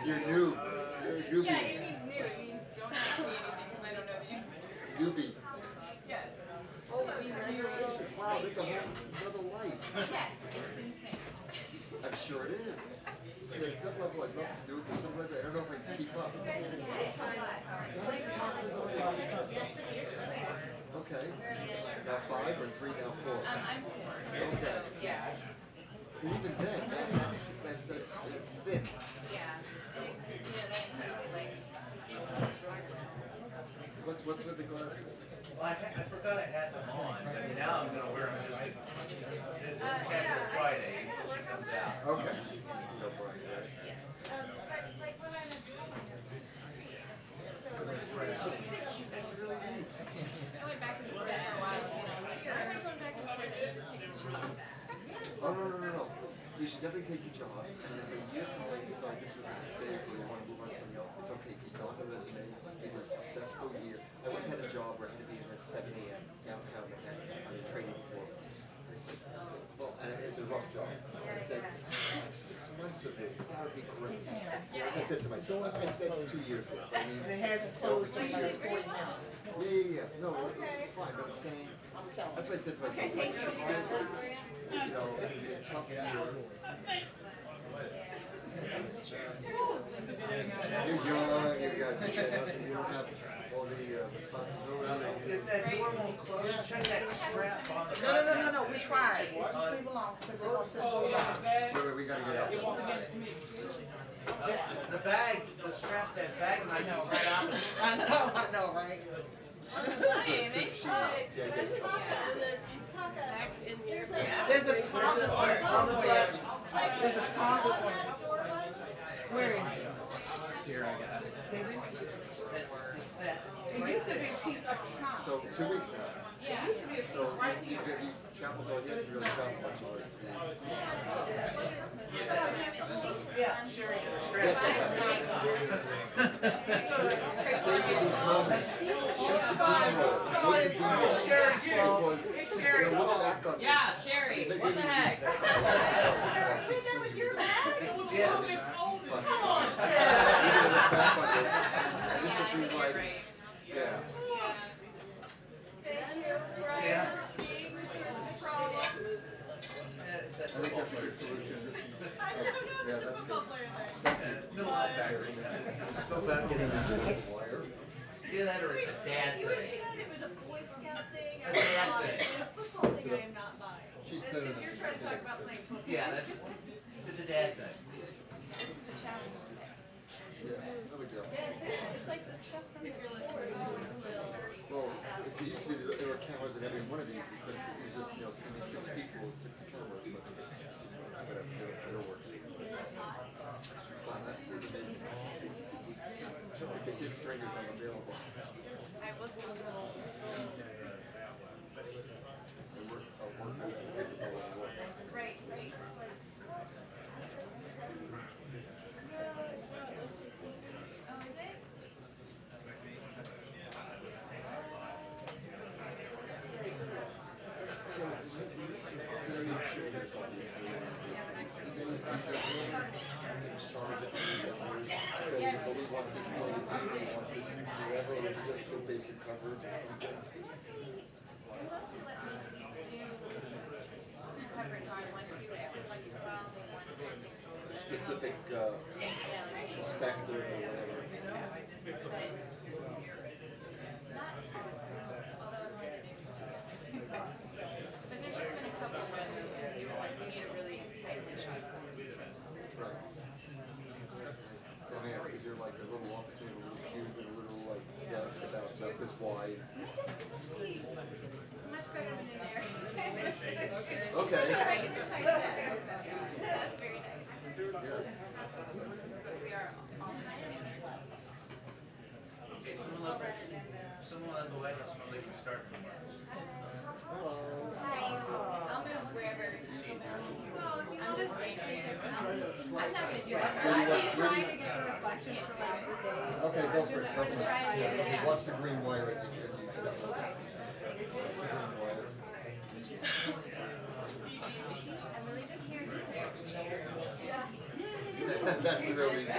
You're new. You're a newbie. Yeah, it means new. It means don't ask me anything because I don't know the answer. Newbie. Yes. Oh, congratulations. Wow, that's a whole another life. Yes, it's insane. I'm sure it is. See, at some level I'd love to do it, but some level I don't know if I can keep up. How many photographers are there? Okay. Now 5 or 3, now 4? I'm 4. Okay. So, yeah. And even then, that's thin. Yeah. And that includes like What's with the glasses? Well, I forgot I had them on, but now I'm going to wear them just this Casual Friday until she comes out. Okay. No problem. yes. That's really neat. I went back and forth for a while and I was like, why am I going back and forth? I need to take a job. Oh, no. You should definitely take your job, and if a year from now you decide this was a mistake or you want to move on to something else, it's okay, keep it on the resume. It was a successful year. I once had a job where I had to be in at 7 a.m. downtown Manhattan on a training floor. And I said, well, and it's a rough job. I said, I have 6 months of this, that would be great. I said to myself, I spent 2 years there. I mean, And it hasn't closed in like 40 minutes. Yeah. No, it's fine, but I'm saying, that's what I said to myself. You know, it would be a tough year. You're young, you don't have all the responsibilities. If that door won't close, check that strap on the front. No, we tried. Just leave alone because they want to go down. Wait, we gotta get out. The bag, the strap, that bag might be right out. I know, right? There's a toggle on it somewhere. There's a toggle on it. Where is it? Here, I got it. It's that. It used to be a piece up top. So 2 weeks now. Yeah. It used to be a piece So right you here. travel going in, you really travel much more. Yeah, sure. Save these moments. Shut the beam roll. Sherry's fault. Because It's you're Sherry's gonna look fault. back on this. Yeah, Sherry, what the heck? Wait, that was your bag? Yeah. But Come on, you're Sherry. gonna look back on this, and this will be like, yeah. Thank you for seeing the problem. I think that's a good solution. This one. I don't know, Yeah, it's a that's football good. player. Thank you. No linebacker. Just go back and Wire. either that or it's a dad You had thing. said it was a Boy Scout thing. A dad thing. A football thing I am not buying. She's It's thinner just than you're trying to talk about playing football. Yeah, it's a dad thing. This is a challenge today. Yeah, no big deal. Yes, it's like the stuff from if you're listening. Well, it used to be that there were cameras in every one of these. It was just, 6 people with 6 cameras, but whatever, it'll work. Well, that's amazing. We can get strangers unavailable. I was a little. Right. Oh, is it? Basic coverage or something. They mostly let me do coverage on 1, 2 every once in a while. They want something Specific perspective or whatever. But not although I'm only doing this 2 yesterday. But there's just been a couple where it was like we need a really tightly shot something. Right. So let me ask, is there like a little office and a little cube and a little like desk about this wide? My desk is actually it's much better than in there. Okay. Regular size desk. That's very nice. Yes. But we are all Okay, someone will go ahead and so they can start tomorrow. Hello. Hi. I'll move wherever. I'm just daydreaming. I'm not going to do that. I'm trying to get the reflection from everything. Okay, go for it. Go for Try it. to do Yeah, it. watch the green wire as you step up. Watch the green wire. I'm really just here because there's a chair. Yeah. That's the real reason.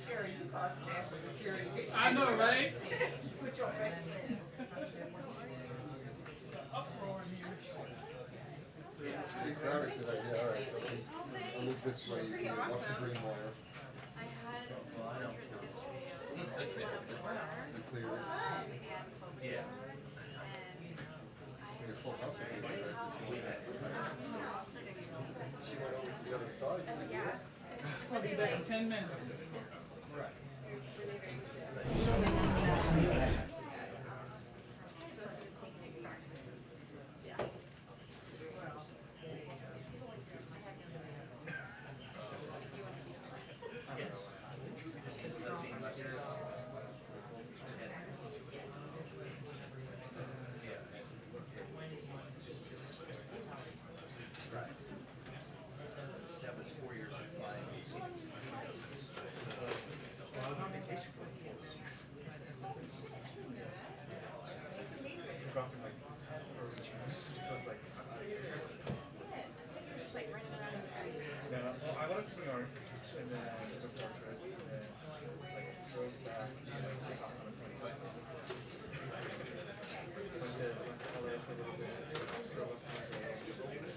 Sherry, you caused national security. I know, right? Put your back in. It's pretty crowded today. Yeah, all right. Okay. I'll look this way. Pretty Watch the awesome. green wire. I had some portraits yesterday of the corner And clear it. and Yeah. We had a full house over there right this morning. She went over to the other side. Did you do it? I'll be back in 10 minutes. That was 4 years of flying. Well, I was on vacation for 4 weeks. Dropping like so it's like just like running around in the house. Yeah, well, I wanted to New York, and then I took a portrait, and then like drove back, and like took off on a plane. Went to LA for a little bit, drove up to New York.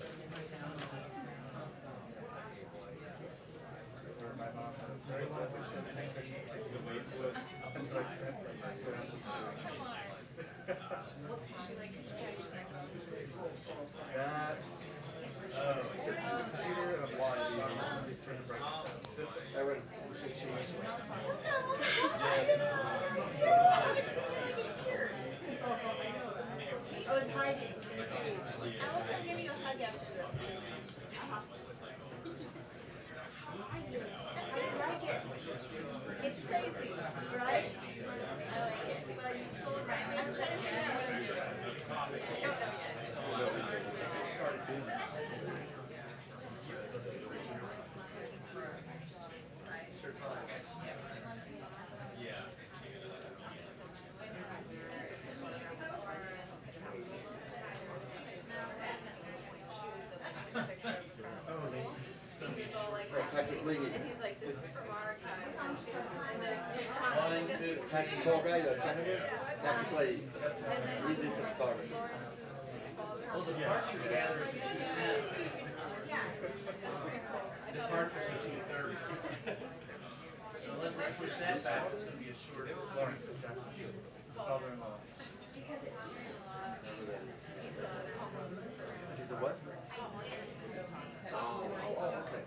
Where my mom had very sadly said the wait was up until I spent like 2 hours. She like to catch That. Oh, I said to the computer and I'm blind. Just trying to break this down. So, I went. I was hiding. I will come give you a hug after this. I like it. It's crazy, right? I like it. Well, you told me. I'm trying to figure out what I'm doing. I don't know yet. Started doing that. Patrick Leahy. He's like, this is from our time. One, two, Patrick, tall guy, the senator. Patrick Leahy. He's into photography. well, departure gathers at 2:10. Departure's at 2:30. So unless they push that back, it's gonna be a short. Lawrence Jackson, father-in-law. He's a what? Oh, okay.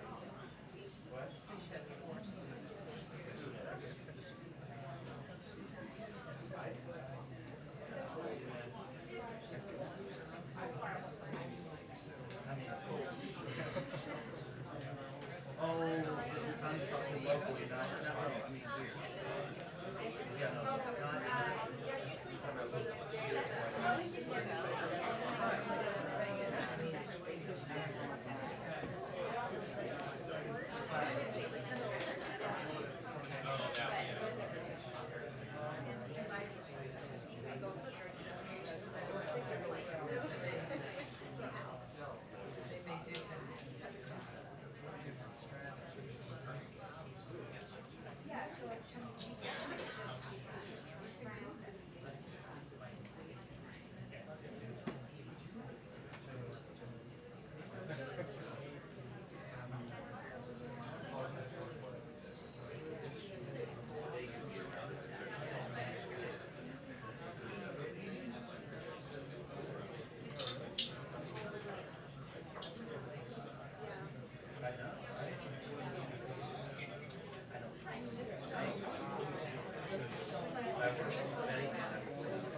Oh, I'm talking locally, not, I mean here. Yeah, no, not.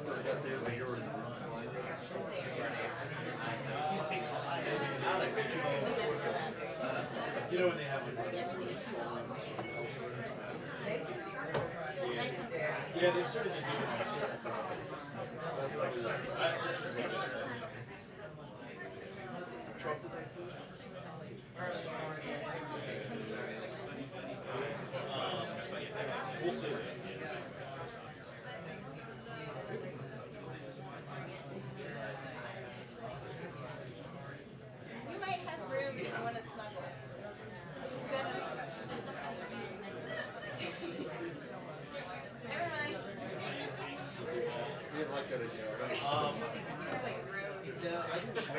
So is that there where you're in the line? You know when they have like, yeah, they've started to do it in certain properties. That's what I was like. Trump did that too? We'll see. You might have room if you want to smuggle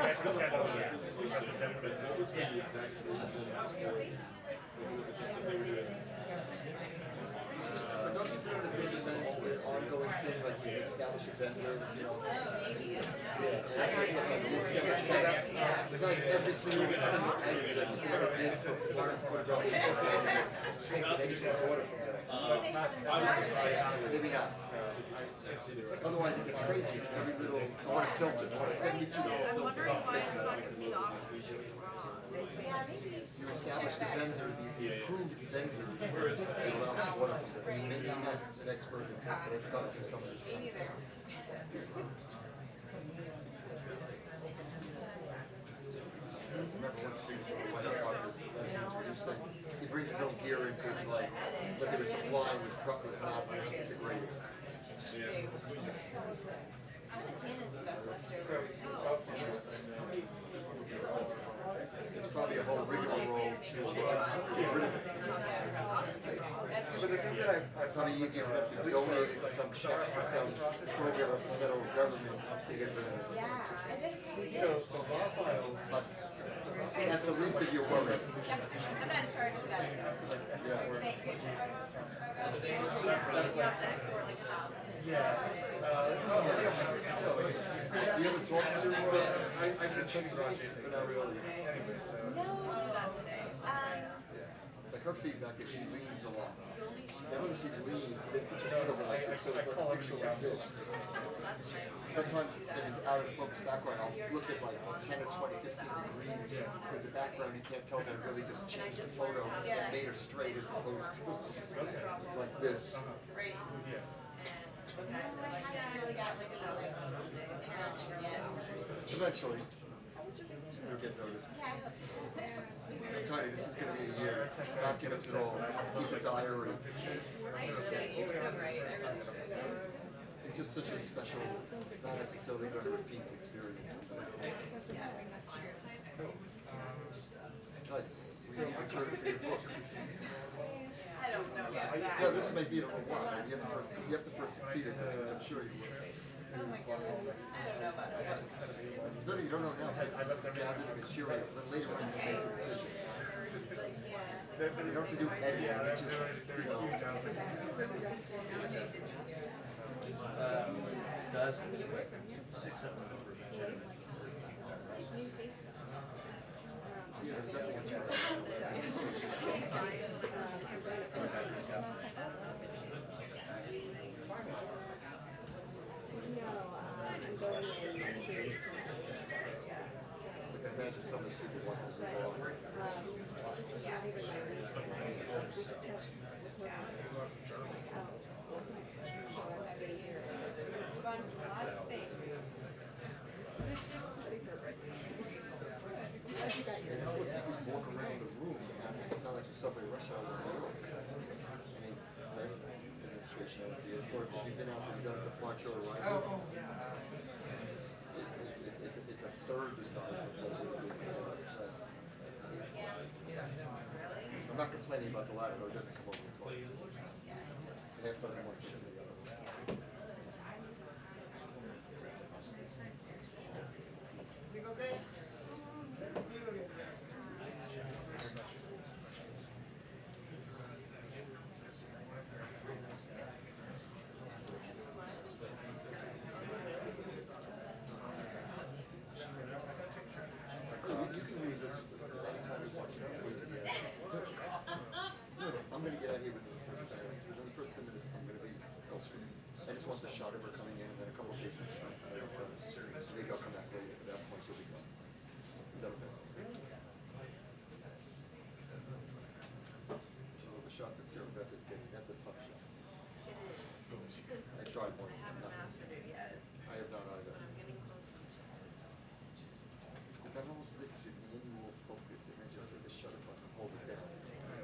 I still can't know that. That's a definite. What was the exact reason for it? Was it just that they were doing it? But don't you feel that there's an ongoing thing, like you establish a vendor, you know? Yeah, it's like every single item that you ever did for photography, and then you just order from them. Maybe not. Otherwise it gets crazy. Every little, I want a filter, I want a $72 filter. You establish the vendor, the approved vendor, you allow them to order from them. Maybe I'm not an expert in that, but I've gone through some of this stuff. Remember one street from the White House part of his lessons where he was saying he brings his own gear in because like what they were supplying was probably not the greatest. It's probably a whole rigmarole to get rid of it. But the thing that it's probably easier for them to donate it to some check to some program of the federal government to get rid of it. So the law files, that's the least of your worries. I'm not in charge of that. Thank you. You ever talk to, I can check it out, but not really. Anyway, so. No, not today. Like her feedback is she leans a lot. And when she leans, you didn't put your head over like this, so it's like a picture like this. Sometimes if it's out of focus background, I'll flip it like 10 or 20, 15 degrees, because the background you can't tell that it really just changed the photo and made her straight as opposed to it's like this. Right. Eventually, you'll get noticed. I'm telling you, this is going to be a year. Documents it all. Keep a diary. I should. You're so right. I really should. It's just such a special, not necessarily going to repeat the experience. Yeah, I think that's true. Guys, we need to turn to your book. I don't know about that. No, this may be a little while. You have to first succeed at this, which I'm sure you will. Oh my goodness. I don't know about that. No, you don't know now. Gather the materials, then later on you make a decision. You don't have to do editing. It's just, you know. Dozens, 6 of them over each other. Yeah, there's definitely a choice. I imagine some of these people want to resolve. And how would you could walk around the room and it's not like the subway rush hour in New York. I mean, last administration of the airport, if you've been out there, you've done it to March or arrival. It's a third the size of what it would be. I'm not complaining about the latter, though it doesn't come over twice. A half dozen one six in the other. Okay. You can leave this anytime you want. You don't have to wait till the end. I'm going to get out of here within the first 10 minutes. Within the first 10 minutes, I'm going to be elsewhere. I just want the shot of her coming in and then a couple of cases. Maybe I'll come back later. At that point, she'll be gone. Is that okay? The shot that Sarah Beth is getting, that's a tough shot. I tried once. I have not either. But that almost is your manual focus, and then just hit the shutter button, hold it down.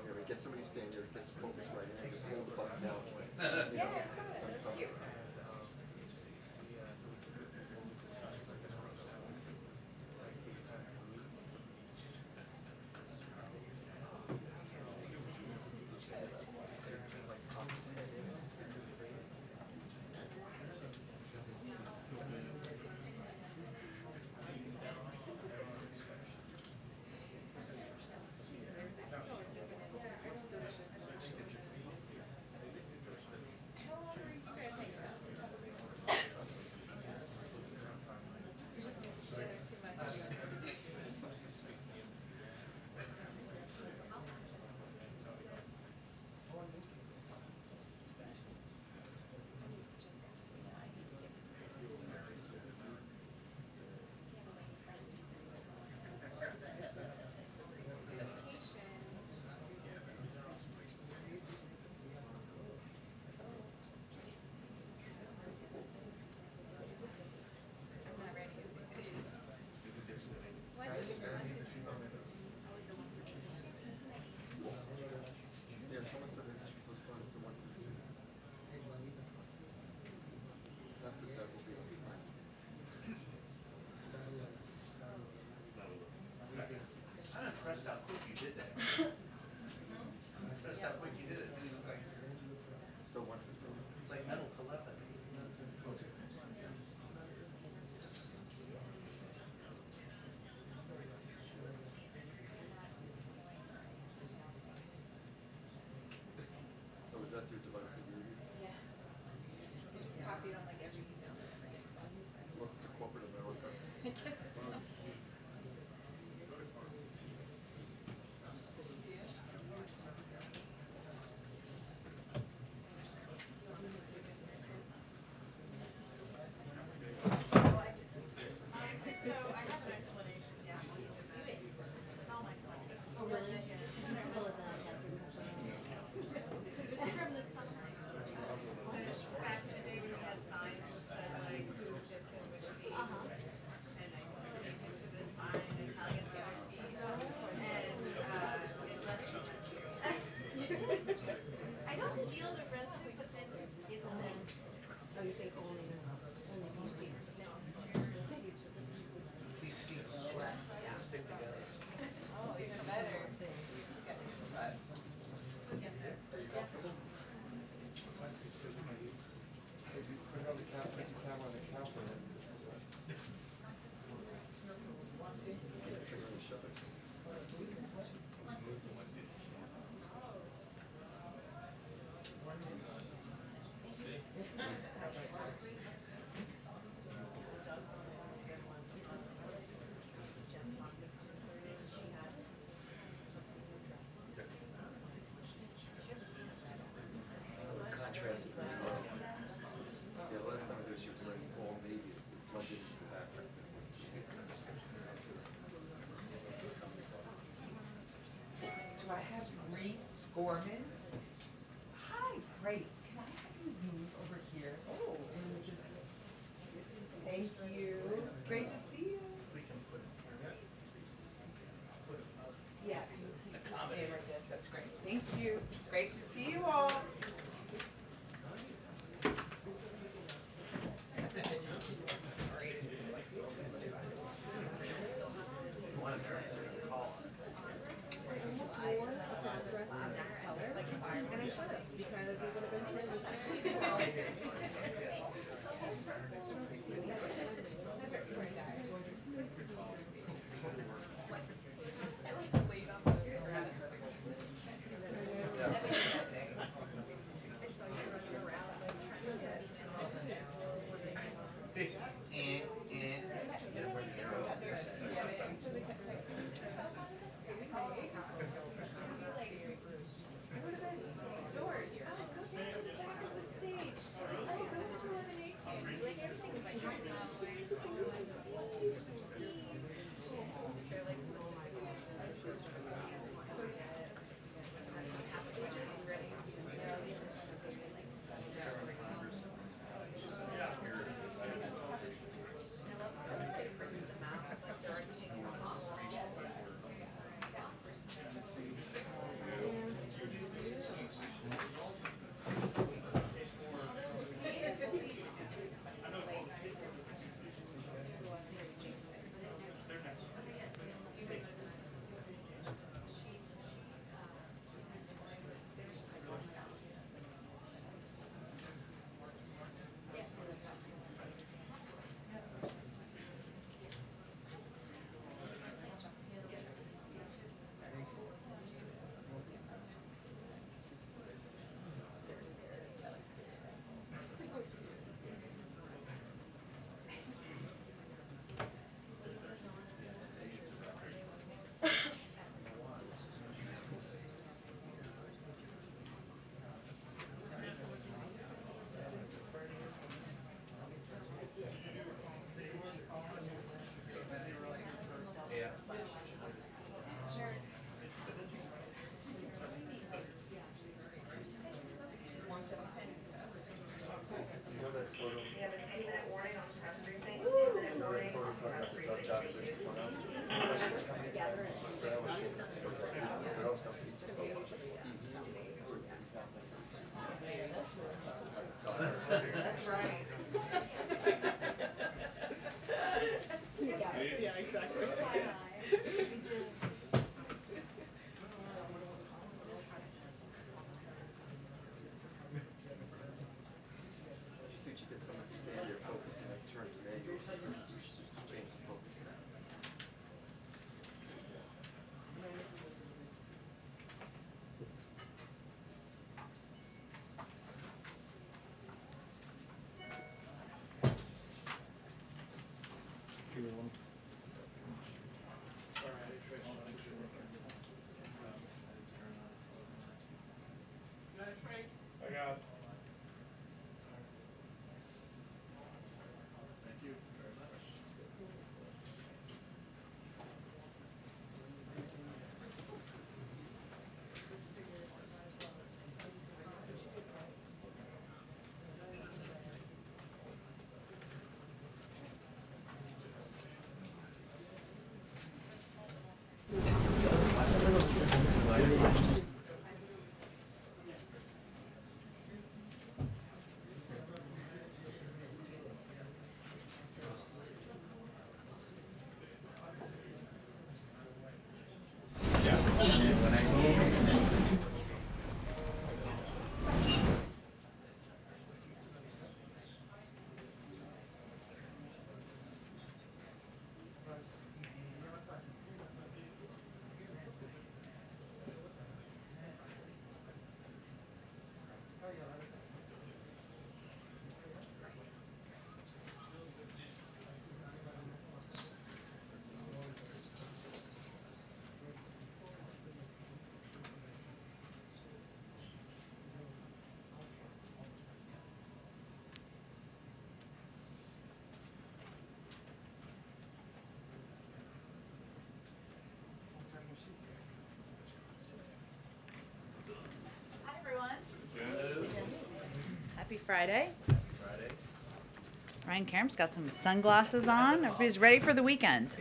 You know, get somebody stand there, gets focused right, and then just hold the button down. You know, sometimes. copied on like every email that ever gets sent. Welcome to corporate America. I guess so. I don't feel the recipe, but then it makes. So you think only these seats? These seats stick together. Oh, even better. You got your spot. Are you comfortable? Hey, you put it on the couch, put your camera on the couch and then this is what. Figure out the shove it. Contrast. Yeah, last time I did, she was wearing all navy, blended into the background. Do I have Reese Gorman? Hi, great. Can I have you move over here? Oh, and just, thank you. Great to see you. We can put it here. Yeah, you stay right there. That's great. Thank you. Great to see you all. And I should have, because it would have been trending. I like laid on the grass. Doors. Oh, go take the back of the stage. Oh, go to 11 Like everything is like right now. They're like You know that photo? We have a 10-minute warning on press briefing. You know that photo talking about the tough job that they went out? So those companies just like, That's right. Yeah, exactly. If you get someone to stand there focusing and turn to manual, change the focus now. Friday. Friday. Ryan Karam's got some sunglasses on. Everybody's ready for the weekend.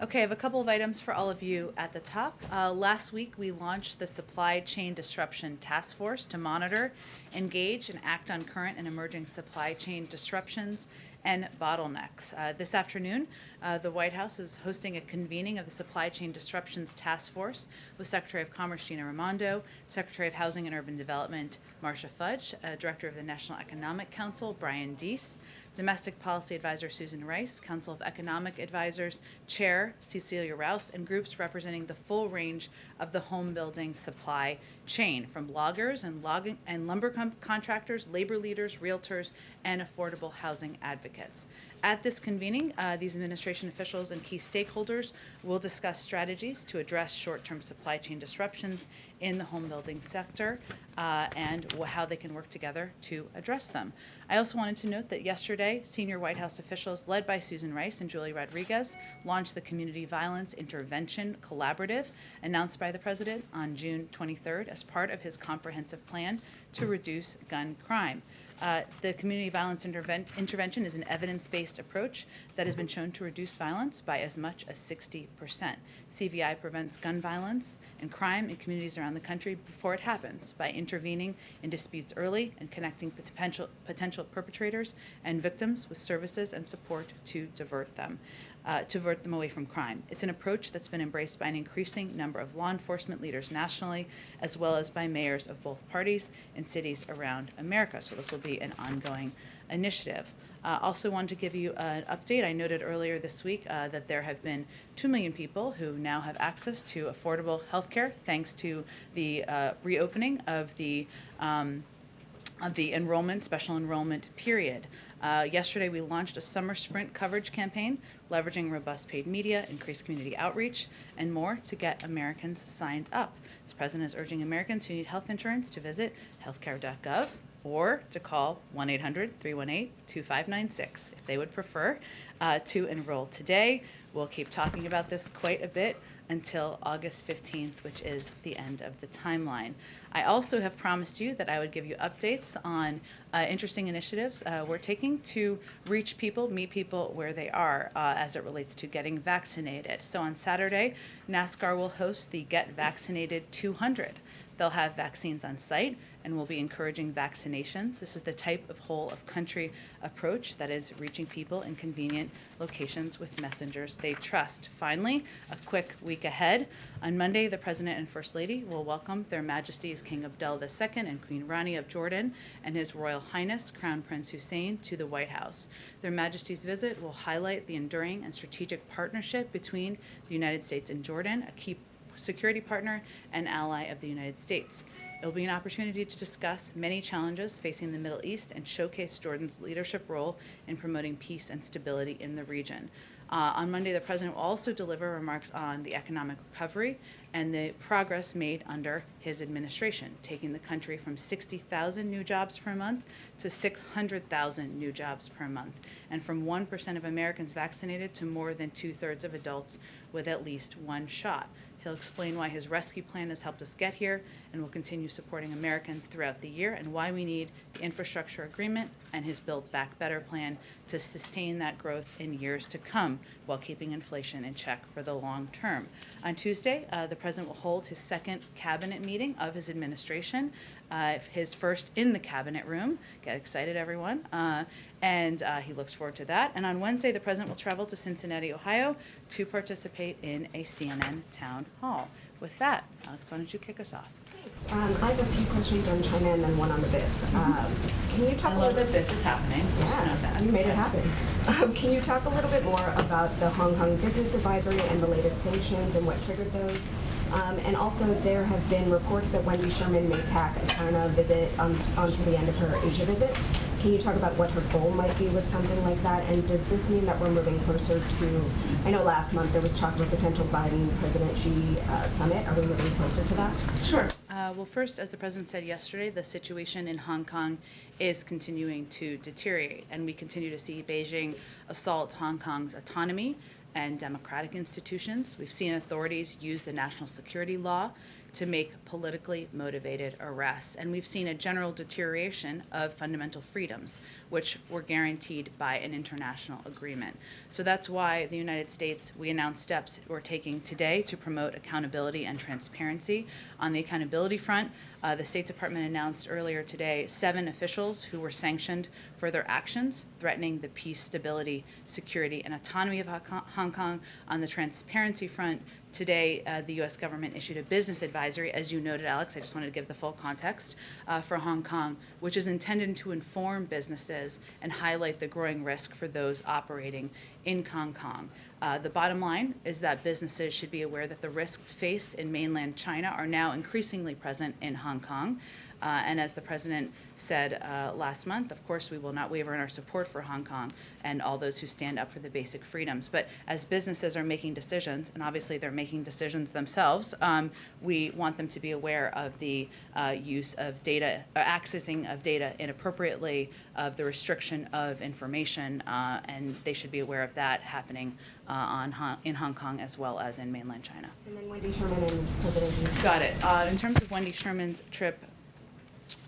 Okay, I have a couple of items for all of you at the top. Last week, we launched the Supply Chain Disruption Task Force to monitor, engage, and act on current and emerging supply chain disruptions and bottlenecks. This afternoon, the White House is hosting a convening of the Supply Chain Disruptions Task Force with Secretary of Commerce Gina Raimondo, Secretary of Housing and Urban Development Marcia Fudge, Director of the National Economic Council Brian Deese, Domestic Policy Advisor Susan Rice, Council of Economic Advisors Chair Cecilia Rouse, and groups representing the full range of the home building supply chain, from loggers and lumber contractors, labor leaders, realtors, and affordable housing advocates. At this convening, these administration officials and key stakeholders will discuss strategies to address short-term supply chain disruptions in the home building sector and how they can work together to address them. I also wanted to note that yesterday, senior White House officials led by Susan Rice and Julie Rodriguez launched the Community Violence Intervention Collaborative announced by the President on June 23rd as part of his comprehensive plan to reduce gun crime. The community violence intervention is an evidence-based approach that has been shown to reduce violence by as much as 60%. CVI prevents gun violence and crime in communities around the country before it happens by intervening in disputes early and connecting potential perpetrators and victims with services and support to divert them away from crime. It's an approach that's been embraced by an increasing number of law enforcement leaders nationally, as well as by mayors of both parties in cities around America. So this will be an ongoing initiative. Also wanted to give you an update. I noted earlier this week that there have been 2 million people who now have access to affordable health care thanks to the reopening of the special enrollment period. Yesterday, we launched a summer sprint coverage campaign, leveraging robust paid media, increased community outreach, and more to get Americans signed up. The President is urging Americans who need health insurance to visit healthcare.gov or to call 1-800-318-2596 if they would prefer to enroll today. We'll keep talking about this quite a bit until August 15th, which is the end of the timeline. I also have promised you that I would give you updates on interesting initiatives we're taking to reach people, meet people where they are as it relates to getting vaccinated. So on Saturday, NASCAR will host the Get Vaccinated 200. They'll have vaccines on site and will be encouraging vaccinations. This is the type of whole-of-country approach that is reaching people in convenient locations with messengers they trust. Finally, a quick week ahead. On Monday, the President and First Lady will welcome Their Majesties King Abdullah II and Queen Rani of Jordan and His Royal Highness Crown Prince Hussein to the White House. Their Majesty's visit will highlight the enduring and strategic partnership between the United States and Jordan, a key security partner and ally of the United States. It will be an opportunity to discuss many challenges facing the Middle East and showcase Jordan's leadership role in promoting peace and stability in the region. On Monday, the President will also deliver remarks on the economic recovery and the progress made under his administration, taking the country from 60,000 new jobs per month to 600,000 new jobs per month, and from 1% of Americans vaccinated to more than 2/3 of adults with at least one shot. He'll explain why his rescue plan has helped us get here and will continue supporting Americans throughout the year, and why we need the infrastructure agreement and his Build Back Better plan to sustain that growth in years to come while keeping inflation in check for the long term. On Tuesday, the President will hold his second cabinet meeting of his administration, his first in the cabinet room. Get excited, everyone. And he looks forward to that. And on Wednesday, the President will travel to Cincinnati, Ohio to participate in a CNN town hall. With that, Alex, why don't you kick us off? I have a few questions on China and then one on the BIF. Can you talk a little bit? The BIF is happening. Yeah, you made it happen. Can you talk a little bit more about the Hong Kong Business Advisory and the latest sanctions and what triggered those? And also, there have been reports that Wendy Sherman may tack a China visit onto the end of her Asia visit. Can you talk about what her goal might be with something like that? And does this mean that we're moving closer to, I know last month there was talk of a potential Biden-President Xi summit. Are we moving closer to that? Sure. Well, first, as the President said yesterday, the situation in Hong Kong is continuing to deteriorate, and we continue to see Beijing assault Hong Kong's autonomy and democratic institutions. We've seen authorities use the national security law to make politically motivated arrests. And we've seen a general deterioration of fundamental freedoms, which were guaranteed by an international agreement. So that's why the United States, we announced steps we're taking today to promote accountability and transparency. On the accountability front, the State Department announced earlier today 7 officials who were sanctioned for their actions threatening the peace, stability, security, and autonomy of Hong Kong. On the transparency front, today the U.S. government issued a business advisory, as you noted, Alex. I just wanted to give the full context for Hong Kong, which is intended to inform businesses and highlight the growing risk for those operating in Hong Kong. The bottom line is that businesses should be aware that the risks faced in mainland China are now increasingly present in Hong Kong. And as the president said last month, of course, we will not waver in our support for Hong Kong and all those who stand up for the basic freedoms. But as businesses are making decisions, and obviously they're making decisions themselves, we want them to be aware of the use of data, accessing of data inappropriately, of the restriction of information, and they should be aware of that happening in Hong Kong as well as in mainland China. And then Wendy Sherman and President Xi. Got it. In terms of Wendy Sherman's trip,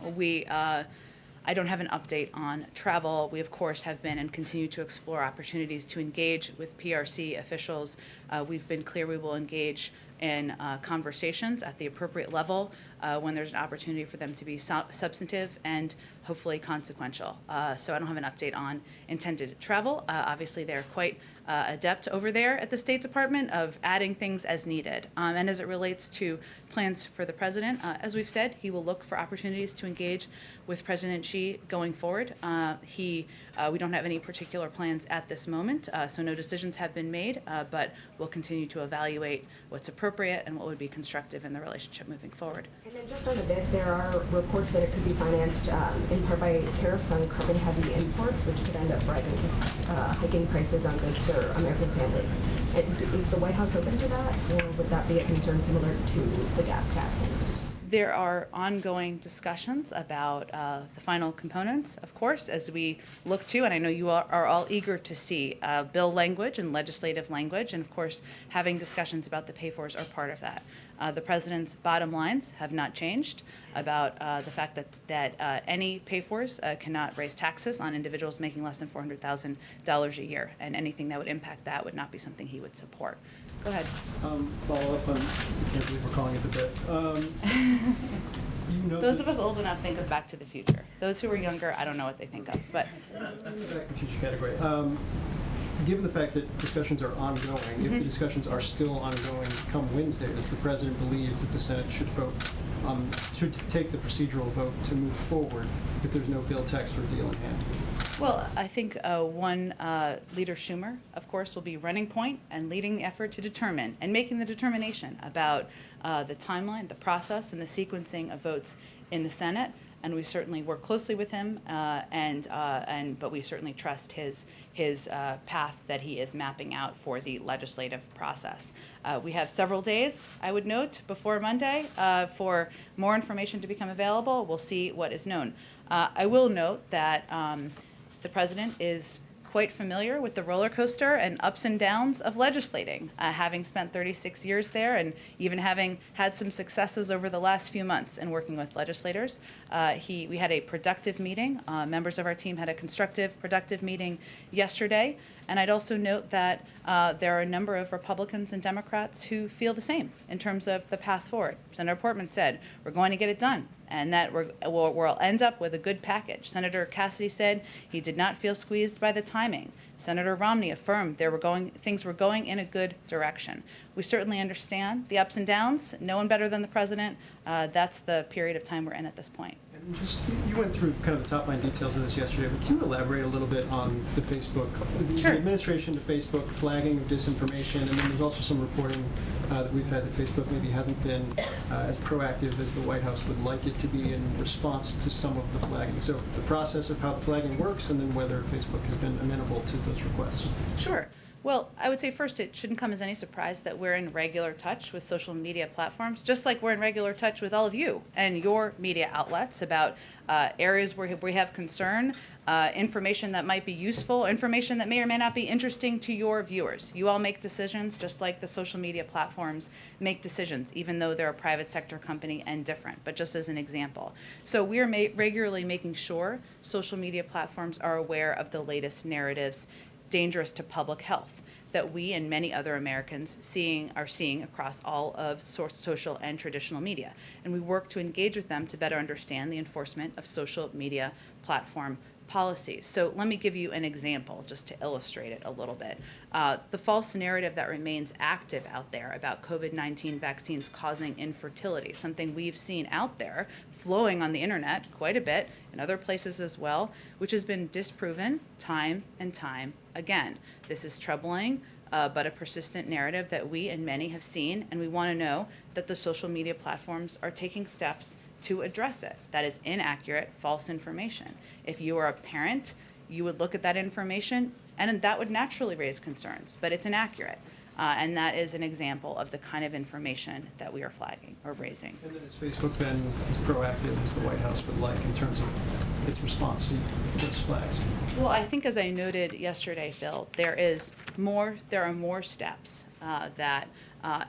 I don't have an update on travel. We, of course, have been and continue to explore opportunities to engage with PRC officials. We've been clear we will engage in conversations at the appropriate level when there's an opportunity for them to be substantive and hopefully consequential. So I don't have an update on intended travel. Obviously, they're quite adept over there at the State Department of adding things as needed. And as it relates to plans for the president, as we've said, he will look for opportunities to engage with President Xi going forward. We don't have any particular plans at this moment, so no decisions have been made, but we'll continue to evaluate what's appropriate and what would be constructive in the relationship moving forward. And then just on the BIF, there are reports that it could be financed in part by tariffs on carbon-heavy imports, which could end up hiking prices on goods for American families. Is the White House open to that, or would that be a concern similar to the gas tax? There are ongoing discussions about the final components, of course, as we look to, and I know you are all eager to see bill language and legislative language, and of course, having discussions about the pay-fors are part of that. The president's bottom lines have not changed about the fact that any pay-fors cannot raise taxes on individuals making less than $400,000 a year, and anything that would impact that would not be something he would support. Go ahead. Follow up on, I can't believe we're calling it the BIF. Those of us old enough think of Back to the Future. Those who are younger, I don't know what they think of, but. In the Back to the Future category. Given the fact that discussions are ongoing, if the discussions are still ongoing come Wednesday, does the president believe that the Senate should should take the procedural vote to move forward if there's no bill, text, or deal in hand? Well, I think Leader Schumer, of course, will be running point and leading the effort to determine and making the determination about the timeline, the process, and the sequencing of votes in the Senate. And we certainly work closely with him, but we certainly trust his path that he is mapping out for the legislative process. We have several days, I would note, before Monday for more information to become available. We'll see what is known. I will note that the president is quite familiar with the roller coaster and ups and downs of legislating, having spent 36 years there and even having had some successes over the last few months in working with legislators. We had a productive meeting. Members of our team had a constructive, productive meeting yesterday. And I'd also note that there are a number of Republicans and Democrats who feel the same in terms of the path forward. Senator Portman said, we're going to get it done, and that we'll end up with a good package. Senator Cassidy said he did not feel squeezed by the timing. Senator Romney affirmed things were going in a good direction. We certainly understand the ups and downs. No one better than the president. That's the period of time we're in at this point. And just, you went through kind of the top line details of this yesterday, but can you elaborate a little bit on the Facebook, Sure. the administration to Facebook flagging of disinformation, and then there's also some reporting that we've had that Facebook maybe hasn't been as proactive as the White House would like it to be in response to some of the flagging. So the process of how the flagging works, and then whether Facebook has been amenable to those requests. Sure. Well, I would say first, it shouldn't come as any surprise that we're in regular touch with social media platforms, just like we're in regular touch with all of you and your media outlets about areas where we have concern information that might be useful, information that may or may not be interesting to your viewers. You all make decisions just like the social media platforms make decisions, even though they're a private sector company and different, but just as an example. So we are regularly making sure social media platforms are aware of the latest narratives dangerous to public health that we and many other Americans are seeing across all of social and traditional media. And we work to engage with them to better understand the enforcement of social media platform policies. So let me give you an example just to illustrate it a little bit. The false narrative that remains active out there about COVID-19 vaccines causing infertility, something we've seen out there flowing on the internet quite a bit, in other places as well, which has been disproven time and time again. This is troubling, but a persistent narrative that we and many have seen, and we want to know that the social media platforms are taking steps to address it. That is inaccurate, false information. If you are a parent, you would look at that information and that would naturally raise concerns, but it's inaccurate. And that is an example of the kind of information that we are flagging or raising. And then has Facebook been as proactive as the White House would like in terms of its response to those flags? Well, I think as I noted yesterday, Phil, there are more steps that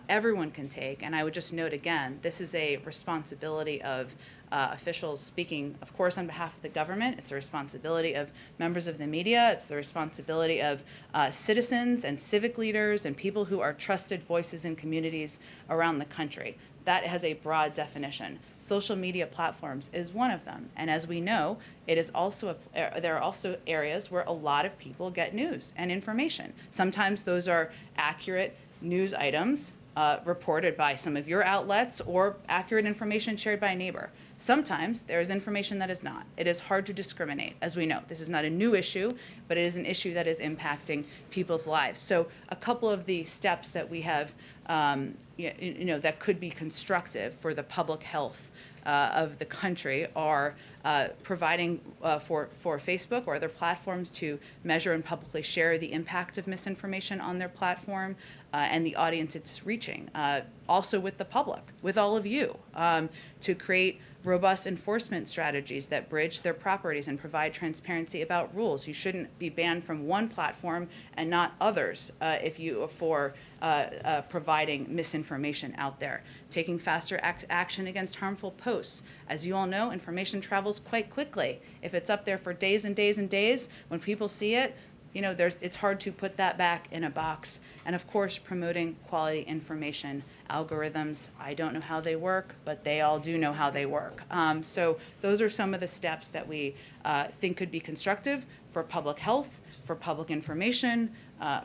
everyone can take. And I would just note again, this is a responsibility of officials speaking, of course, on behalf of the government. It's a responsibility of members of the media. It's the responsibility of citizens and civic leaders and people who are trusted voices in communities around the country. That has a broad definition. Social media platforms is one of them. And as we know, it is also there are also areas where a lot of people get news and information. Sometimes those are accurate news items reported by some of your outlets or accurate information shared by a neighbor. Sometimes there is information that is not. It is hard to discriminate, as we know. This is not a new issue, but it is an issue that is impacting people's lives. So a couple of the steps that we have, that could be constructive for the public health of the country are providing for Facebook or other platforms to measure and publicly share the impact of misinformation on their platform and the audience it's reaching. Also with the public, with all of you, to create robust enforcement strategies that bridge their properties and provide transparency about rules. You shouldn't be banned from one platform and not others for providing misinformation out there. Taking faster action against harmful posts. As you all know, information travels quite quickly. If it's up there for days and days and days, when people see it, it's hard to put that back in a box. And of course, promoting quality information. Algorithms, I don't know how they work, but they all do know how they work. So those are some of the steps that we think could be constructive for public health, for public information,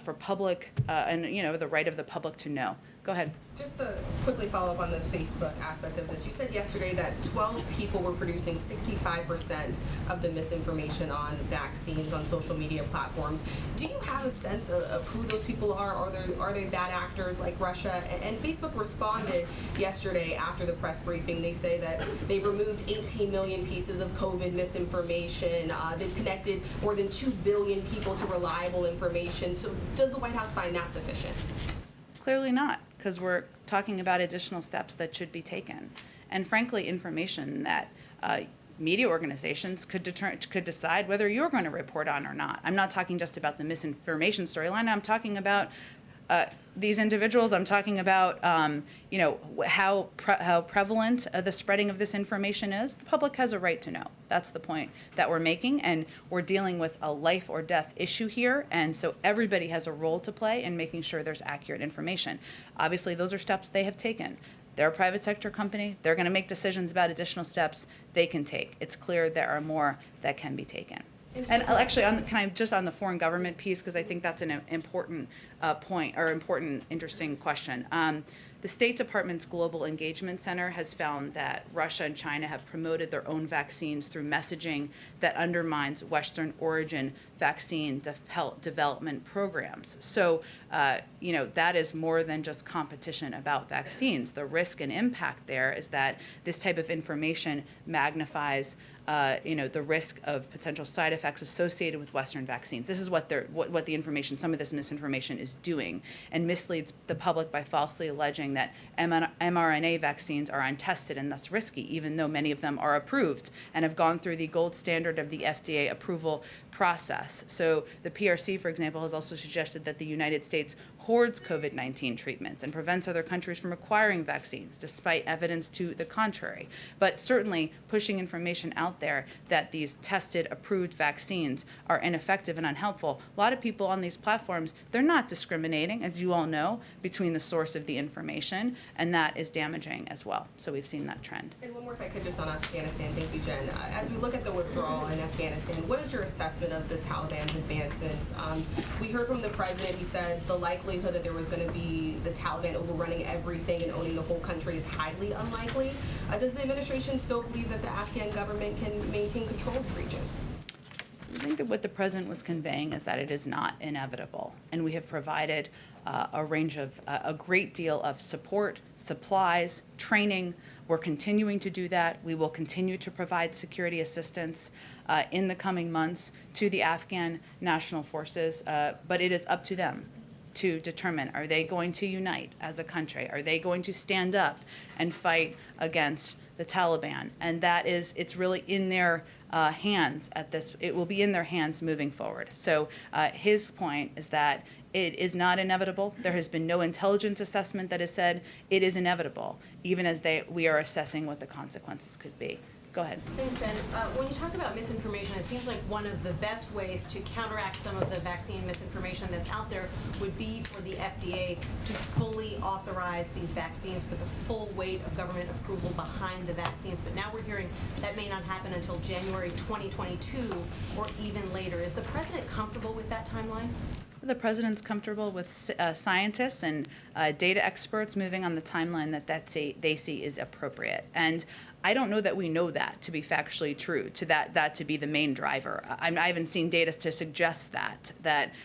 for public, and the right of the public to know. Go ahead. Just to quickly follow up on the Facebook aspect of this, you said yesterday that 12 people were producing 65% of the misinformation on vaccines on social media platforms. Do you have a sense of who those people are? Are they bad actors like Russia? And Facebook responded yesterday after the press briefing. They say that they removed 18 million pieces of COVID misinformation. They've connected more than 2 billion people to reliable information. So does the White House find that sufficient? Clearly not, because we're talking about additional steps that should be taken. And frankly, information that media organizations could decide whether you're going to report on or not. I'm not talking just about the misinformation storyline. I'm talking about these individuals. I'm talking about how prevalent the spreading of this information is. The public has a right to know. That's the point that we're making, and we're dealing with a life or death issue here, and so everybody has a role to play in making sure there's accurate information. Obviously, those are steps they have taken. They're a private sector company. They're going to make decisions about additional steps they can take. It's clear there are more that can be taken. And actually, on the foreign government piece, because I think that's an important point, or important, interesting question. The State Department's Global Engagement Center has found that Russia and China have promoted their own vaccines through messaging that undermines Western origin vaccine development programs. So, that is more than just competition about vaccines. The risk and impact there is that this type of information magnifies the risk of potential side effects associated with Western vaccines. This is what the information, some of this misinformation is doing, and misleads the public by falsely alleging that mRNA vaccines are untested and thus risky, even though many of them are approved and have gone through the gold standard of the FDA approval process. So the PRC, for example, has also suggested that the United States hoards COVID-19 treatments and prevents other countries from acquiring vaccines, despite evidence to the contrary. But certainly pushing information out there that these tested, approved vaccines are ineffective and unhelpful. A lot of people on these platforms, they're not discriminating, as you all know, between the source of the information, and that is damaging as well. So we've seen that trend. And one more, if I could, just on Afghanistan. Thank you, Jen. As we look at the withdrawal in Afghanistan, what is your assessment of the Taliban's advancements? We heard from the president, he said the likelihood that there was going to be the Taliban overrunning everything and owning the whole country is highly unlikely. Does the administration still believe that the Afghan government can maintain control of the region? I think that what the president was conveying is that it is not inevitable, and we have provided a range of, a great deal of support, supplies, training. We're continuing to do that. We will continue to provide security assistance in the coming months to the Afghan national forces, but it is up to them to determine, are they going to unite as a country? Are they going to stand up and fight against the Taliban? And that is, it's really in their hands at this, it will be in their hands moving forward. So his point is that it is not inevitable. There has been no intelligence assessment that has said it is inevitable, even as we are assessing what the consequences could be. Go ahead. Thanks, Jen. When you talk about misinformation, it seems like one of the best ways to counteract some of the vaccine misinformation that's out there would be for the FDA to fully authorize these vaccines, put the full weight of government approval behind the vaccines. But now we're hearing that may not happen until January 2022 or even later. Is the president comfortable with that timeline? The president's comfortable with scientists and data experts moving on the timeline that they see is appropriate. And I don't know that we know that to be factually true, to that to be the main driver. I haven't seen data to suggest that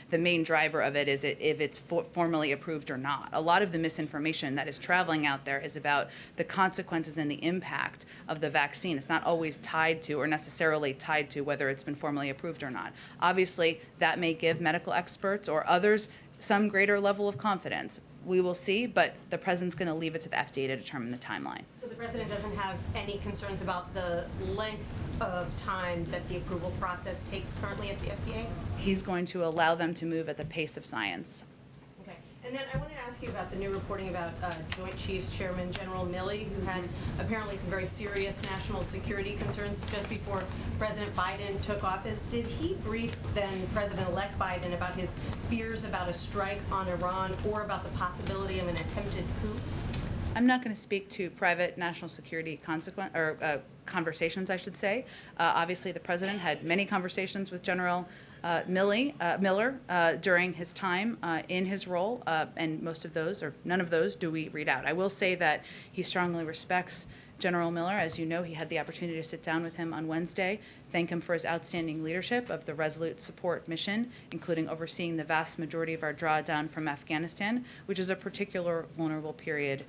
the main driver of it is if it's formally approved or not. A lot of the misinformation that is traveling out there is about the consequences and the impact of the vaccine. It's not always tied to or necessarily tied to whether it's been formally approved or not. Obviously, that may give medical experts or others some greater level of confidence. We will see, but the president's going to leave it to the FDA to determine the timeline. So the president doesn't have any concerns about the length of time that the approval process takes currently at the FDA? He's going to allow them to move at the pace of science. Okay. And then I wanted to ask you about the new reporting about Joint Chiefs Chairman General Milley, who had apparently some very serious national security concerns just before President Biden took office. Did he brief then President-elect Biden about his fears about a strike on Iran or about the possibility of an attempted coup? I'm not going to speak to private national security conversations, I should say. Obviously, the president had many conversations with General Miller during his time in his role, and most of those, or none of those, do we read out. I will say that he strongly respects General Miller. As you know, he had the opportunity to sit down with him on Wednesday, thank him for his outstanding leadership of the Resolute Support mission, including overseeing the vast majority of our drawdown from Afghanistan, which is a particularly vulnerable period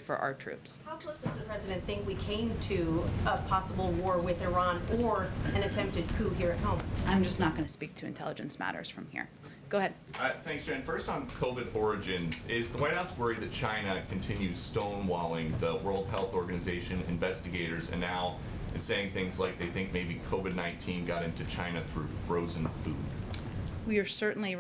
for our troops. How close does the president think we came to a possible war with Iran or an attempted coup here at home? I'm just not going to speak to intelligence matters from here. Go ahead. Thanks, Jen. First on COVID origins, is the White House worried that China continues stonewalling the World Health Organization investigators and now is saying things like they think maybe COVID-19 got into China through frozen food? We are certainly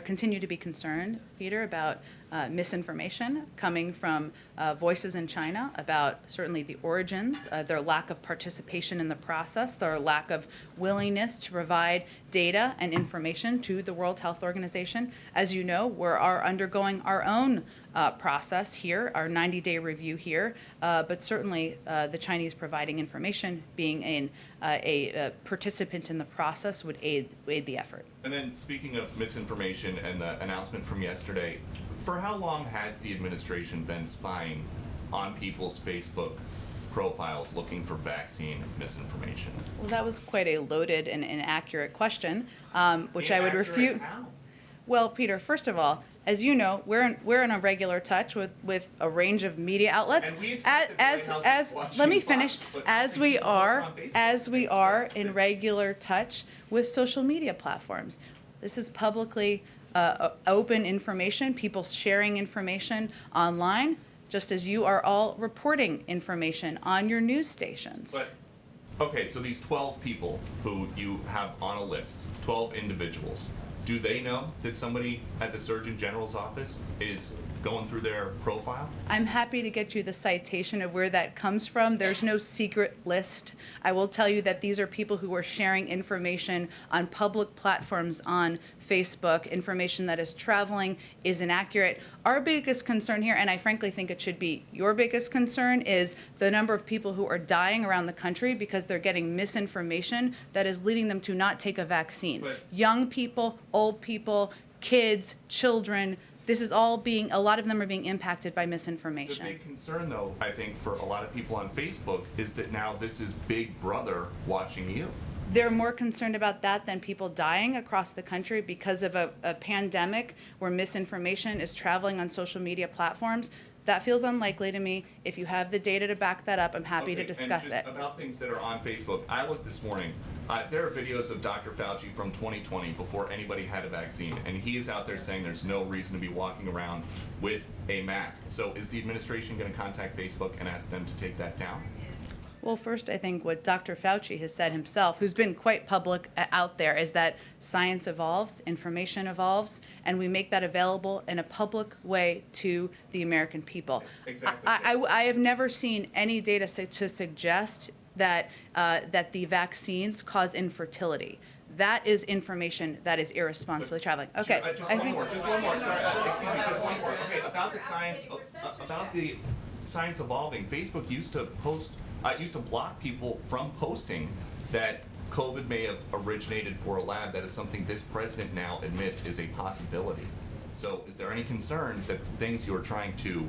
continue to be concerned, Peter, about misinformation coming from voices in China about certainly the origins, their lack of participation in the process, their lack of willingness to provide data and information to the World Health Organization. As you know, we are undergoing our own process here, our 90-day review here, but certainly the Chinese providing information, being a participant in the process would aid the effort. And then speaking of misinformation and the announcement from yesterday, for how long has the administration been spying on people's Facebook profiles looking for vaccine misinformation? Well, that was quite a loaded and inaccurate question, which I would refute. How? Well, Peter, first of all, as you know, we're in a regular touch with a range of media outlets. And we expect that the White House is watching let me Fox, finish. but As nothing we to post on Facebook. are in regular touch with social media platforms. This is publicly open information. People sharing information online, just as you are all reporting information on your news stations. But, okay, so these 12 people who you have on a list, 12 individuals, do they know that somebody at the Surgeon General's office is going through their profile? I'm happy to get you the citation of where that comes from. There's no secret list. I will tell you that these are people who are sharing information on public platforms on Facebook, information that is traveling, is inaccurate. Our biggest concern here, and I frankly think it should be your biggest concern, is the number of people who are dying around the country because they're getting misinformation that is leading them to not take a vaccine. But young people, old people, kids, children, this is all being, a lot of them are being impacted by misinformation. the big concern, though, I think, for a lot of people on Facebook is that now this is Big Brother watching you. They're more concerned about that than people dying across the country because of a pandemic where misinformation is traveling on social media platforms. That feels unlikely to me. If you have the data to back that up, I'm happy to discuss and it. just about things that are on Facebook, I looked this morning. There are videos of Dr. Fauci from 2020 before anybody had a vaccine, and he is out there saying there's no reason to be walking around with a mask. So is the administration going to contact Facebook and ask them to take that down? Well, first, I think what Dr. Fauci has said himself, who's been quite public out there, is that science evolves, information evolves, and we make that available in a public way to the American people. Exactly. I have never seen any data to suggest that that the vaccines cause infertility. That is information that is irresponsibly traveling. Okay, Just one more. Sorry, excuse me, just one more. Okay, about the science evolving. Facebook used to block people from posting that COVID may have originated for a lab. That is something this president now admits is a possibility. So is there any concern that things you're trying to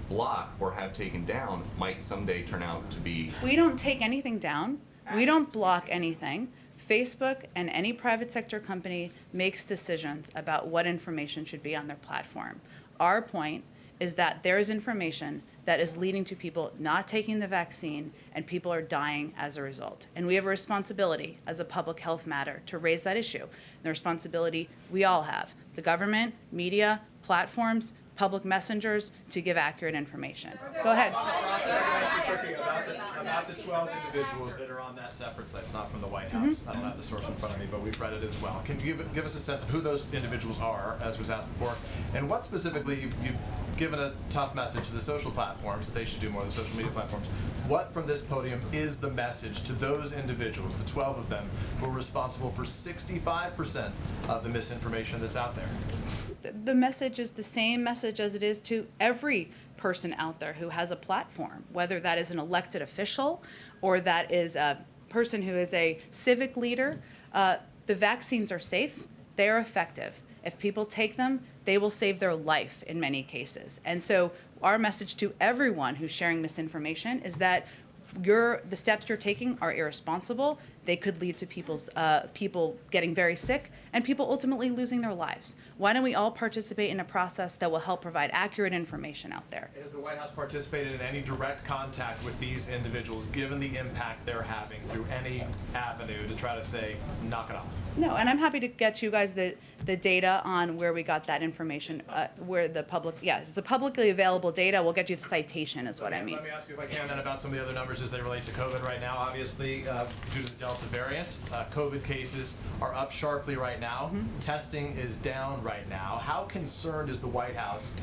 block or have taken down might someday turn out to be... We don't take anything down. We don't block anything. Facebook and any private sector company makes decisions about what information should be on their platform. Our point is that there is information that is leading to people not taking the vaccine, and people are dying as a result. And we have a responsibility as a public health matter to raise that issue. The responsibility we all have, the government, media, platforms, public messengers, to give accurate information. Go ahead. About the 12 individuals that are on that separate site. It's not from the White House. I don't have the source in front of me, but we've read it as well. Can you give us a sense of who those individuals are, as was asked before, and what specifically you've given a tough message to the social platforms that they should do more, the social media platforms. What from this podium is the message to those individuals, the 12 of them, who are responsible for 65% of the misinformation that's out there? The message is the same message as it is to every person out there who has a platform, whether that is an elected official or that is a person who is a civic leader. The vaccines are safe, they are effective. If people take them, they will save their life in many cases. And so our message to everyone who's sharing misinformation is that the steps you're taking are irresponsible. They could lead to people getting very sick and people ultimately losing their lives. Why don't we all participate in a process that will help provide accurate information out there? Has the White House participated in any direct contact with these individuals, given the impact they're having through any avenue to try to say, knock it off? No, and I'm happy to get you guys the data on where we got that information, where the public, it's a publicly available data. We'll get you the citation is what I mean. Let me ask you, if I can, then about some of the other numbers as they relate to COVID right now. Obviously, due to the Delta variant, COVID cases are up sharply right now. Testing is down right now. How concerned is the White House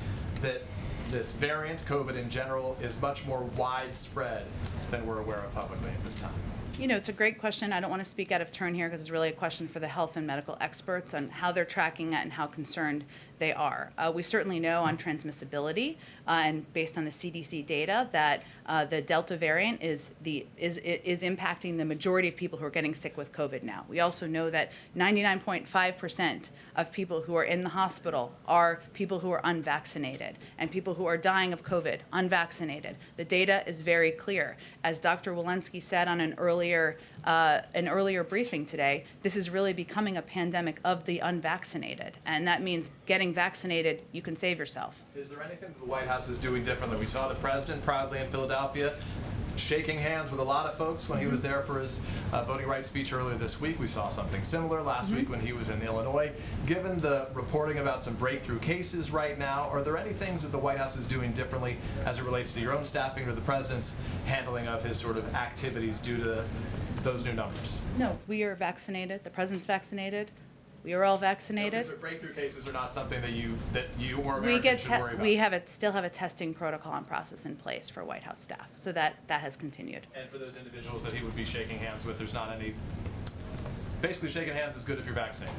that this variant, COVID in general, is much more widespread than we're aware of publicly at this time? You know, it's a great question. I don't want to speak out of turn here because it's really a question for the health and medical experts on how they're tracking it and how concerned they are. We certainly know on transmissibility and based on the CDC data that the Delta variant is impacting the majority of people who are getting sick with COVID now. We also know that 99.5% of people who are in the hospital are people who are unvaccinated, and people who are dying of COVID unvaccinated. The data is very clear. As Dr. Walensky said on an earlier an earlier briefing today, this is really becoming a pandemic of the unvaccinated. And that means getting vaccinated, you can save yourself. Is there anything that the White House is doing differently? We saw the president proudly in Philadelphia shaking hands with a lot of folks when he was there for his voting rights speech earlier this week. We saw something similar last week when he was in Illinois. Given the reporting about some breakthrough cases right now, are there any things that the White House is doing differently as it relates to your own staffing or the president's handling of his sort of activities due to those new numbers? No, we are vaccinated. The president's vaccinated. We are all vaccinated. No, breakthrough cases are not something that you or We Americans should worry about. we still have a testing protocol and process in place for White House staff, so that has continued. And for those individuals that he would be shaking hands with, there's not any. Basically, shaking hands is good if you're vaccinated.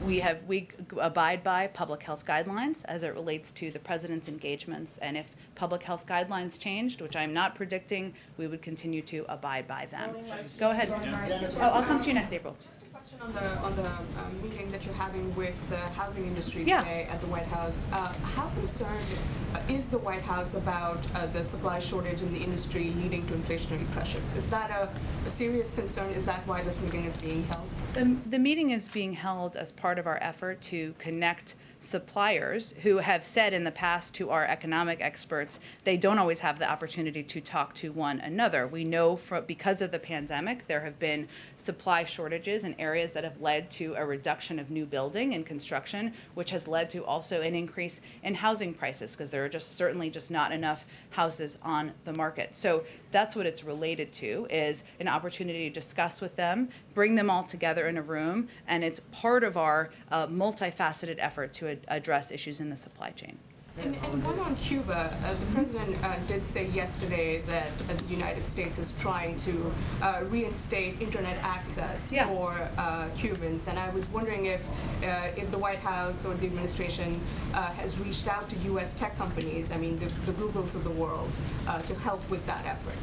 We abide by public health guidelines as it relates to the president's engagements, and if public health guidelines changed, which I'm not predicting, we would continue to abide by them. Go ahead. Oh, I'll come to you next, April. Question on the meeting that you're having with the housing industry Yeah. today at the White House. How concerned is the White House about the supply shortage in the industry leading to inflationary pressures? Is that a serious concern? Is that why this meeting is being held? The meeting is being held as part of our effort to connect suppliers who have said in the past to our economic experts they don't always have the opportunity to talk to one another. We know because of the pandemic there have been supply shortages in areas that have led to a reduction of new building and construction, which has led to also an increase in housing prices because there are certainly not enough houses on the market. So that's what it's related to, is an opportunity to discuss with them, bring them all together in a room, and it's part of our multifaceted effort to address issues in the supply chain. And one on Cuba, the president did say yesterday that the United States is trying to reinstate internet access for Cubans, and I was wondering if the White House or the administration has reached out to U.S. tech companies, I mean the Googles of the world, to help with that effort.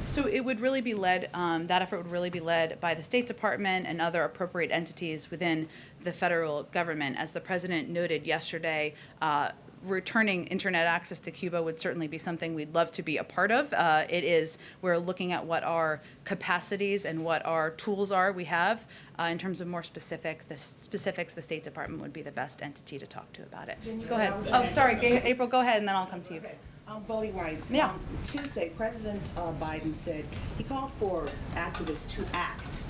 So it would really be led, that effort would really be led by the State Department and other appropriate entities within the federal government. As the president noted yesterday, returning internet access to Cuba would certainly be something we'd love to be a part of. We're looking at what our capacities and what our tools are we have. In terms of more specifics, the State Department would be the best entity to talk to about it. Go ahead. Oh, sorry, April, go ahead, and then I'll come to you. Okay. Voting rights. Yeah. Tuesday, President Biden said he called for activists to act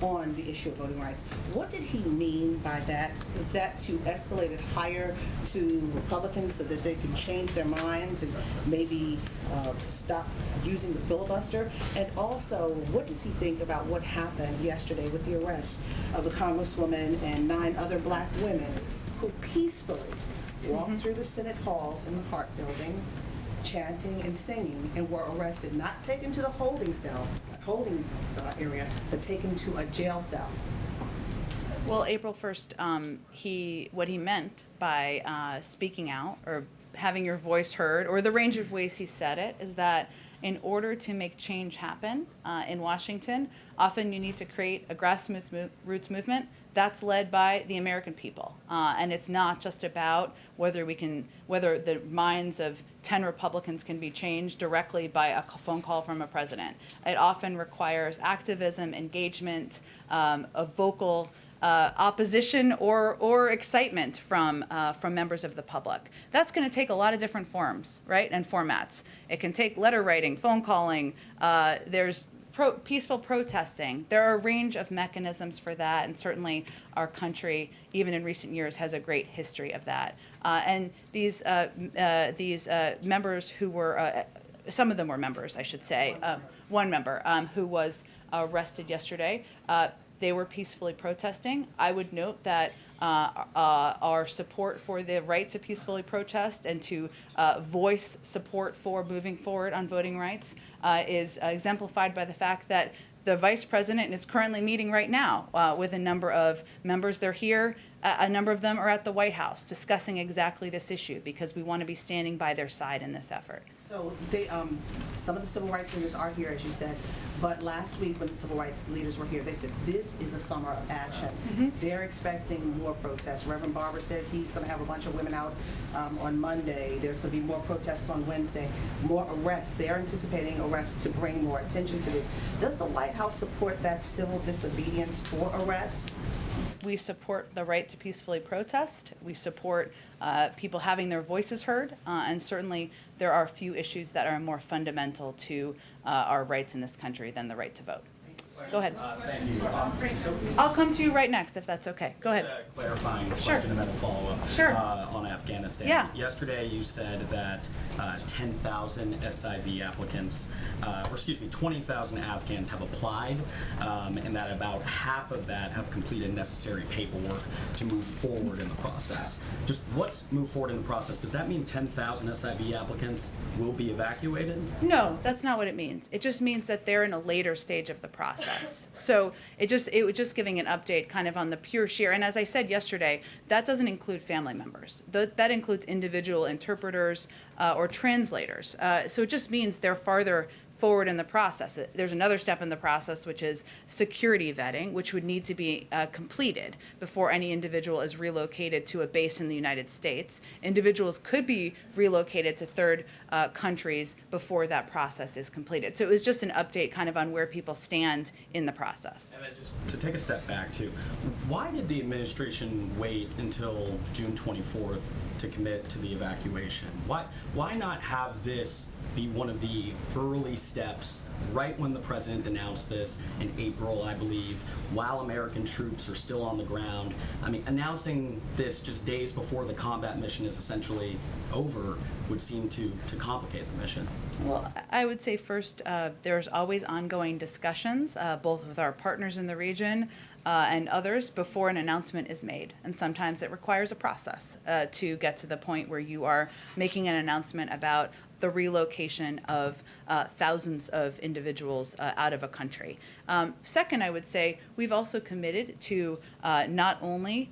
on the issue of voting rights. What did he mean by that? Is that to escalate it higher to Republicans so that they can change their minds and maybe stop using the filibuster? And also, what does he think about what happened yesterday with the arrest of the Congresswoman and 9 other black women who peacefully walked through the Senate halls in the Hart Building, chanting and singing, and were arrested, not taken to the holding area, but taken to a jail cell? Well, April 1st, what he meant by speaking out or having your voice heard, or the range of ways he said it, is that in order to make change happen in Washington, often you need to create a grassroots movement that's led by the American people. And it's not just about whether the minds of 10 Republicans can be changed directly by a phone call from a president. It often requires activism, engagement, a vocal opposition or excitement from members of the public. That's going to take a lot of different forms, right, and formats. It can take letter writing, phone calling. There's peaceful protesting. There are a range of mechanisms for that, and certainly our country, even in recent years, has a great history of that. And these members who were, some of them were members, I should say, one member who was arrested yesterday, they were peacefully protesting. I would note that our support for the right to peacefully protest and to voice support for moving forward on voting rights is exemplified by the fact that the vice president is currently meeting right now with a number of members. They're here. A number of them are at the White House discussing exactly this issue because we want to be standing by their side in this effort. So So they, some of the civil rights leaders are here, as you said, but last week when the civil rights leaders were here, they said this is a summer of action. They're expecting more protests. Reverend Barber says he's going to have a bunch of women out on Monday. There's going to be more protests on Wednesday, more arrests. They're anticipating arrests to bring more attention to this. Does the White House support that civil disobedience for arrests? We support the right to peacefully protest. We support people having their voices heard, and certainly there are a few issues that are more fundamental to our rights in this country than the right to vote. Go ahead. Thank you. So I'll come to you right next if that's okay. Go ahead. a clarifying Sure. question and then a follow-up Sure. On Afghanistan. Yeah. Yesterday you said that 10,000 SIV applicants, or excuse me, 20,000 Afghans have applied, and that about half of that have completed necessary paperwork to move forward in the process. Just what's move forward in the process? Does that mean 10,000 SIV applicants will be evacuated? No, that's not what it means. It just means that they're in a later stage of the process. So it was just giving an update kind of on the pure sheer, and as I said yesterday, that doesn't include family members. That includes individual interpreters or translators. So it just means they're farther forward in the process. There's another step in the process, which is security vetting, which would need to be completed before any individual is relocated to a base in the United States. Individuals could be relocated to third countries before that process is completed. So it was just an update kind of on where people stand in the process. And then just to take a step back too, why did the administration wait until June 24th to commit to the evacuation? Why not have this be one of the early steps right when the president announced this in April, I believe, while American troops are still on the ground? I mean, announcing this just days before the combat mission is essentially over would seem to complicate the mission. Well, I would say first, there's always ongoing discussions, both with our partners in the region and others, before an announcement is made. And sometimes it requires a process to get to the point where you are making an announcement about the relocation of thousands of individuals out of a country. Second, I would say we've also committed to not only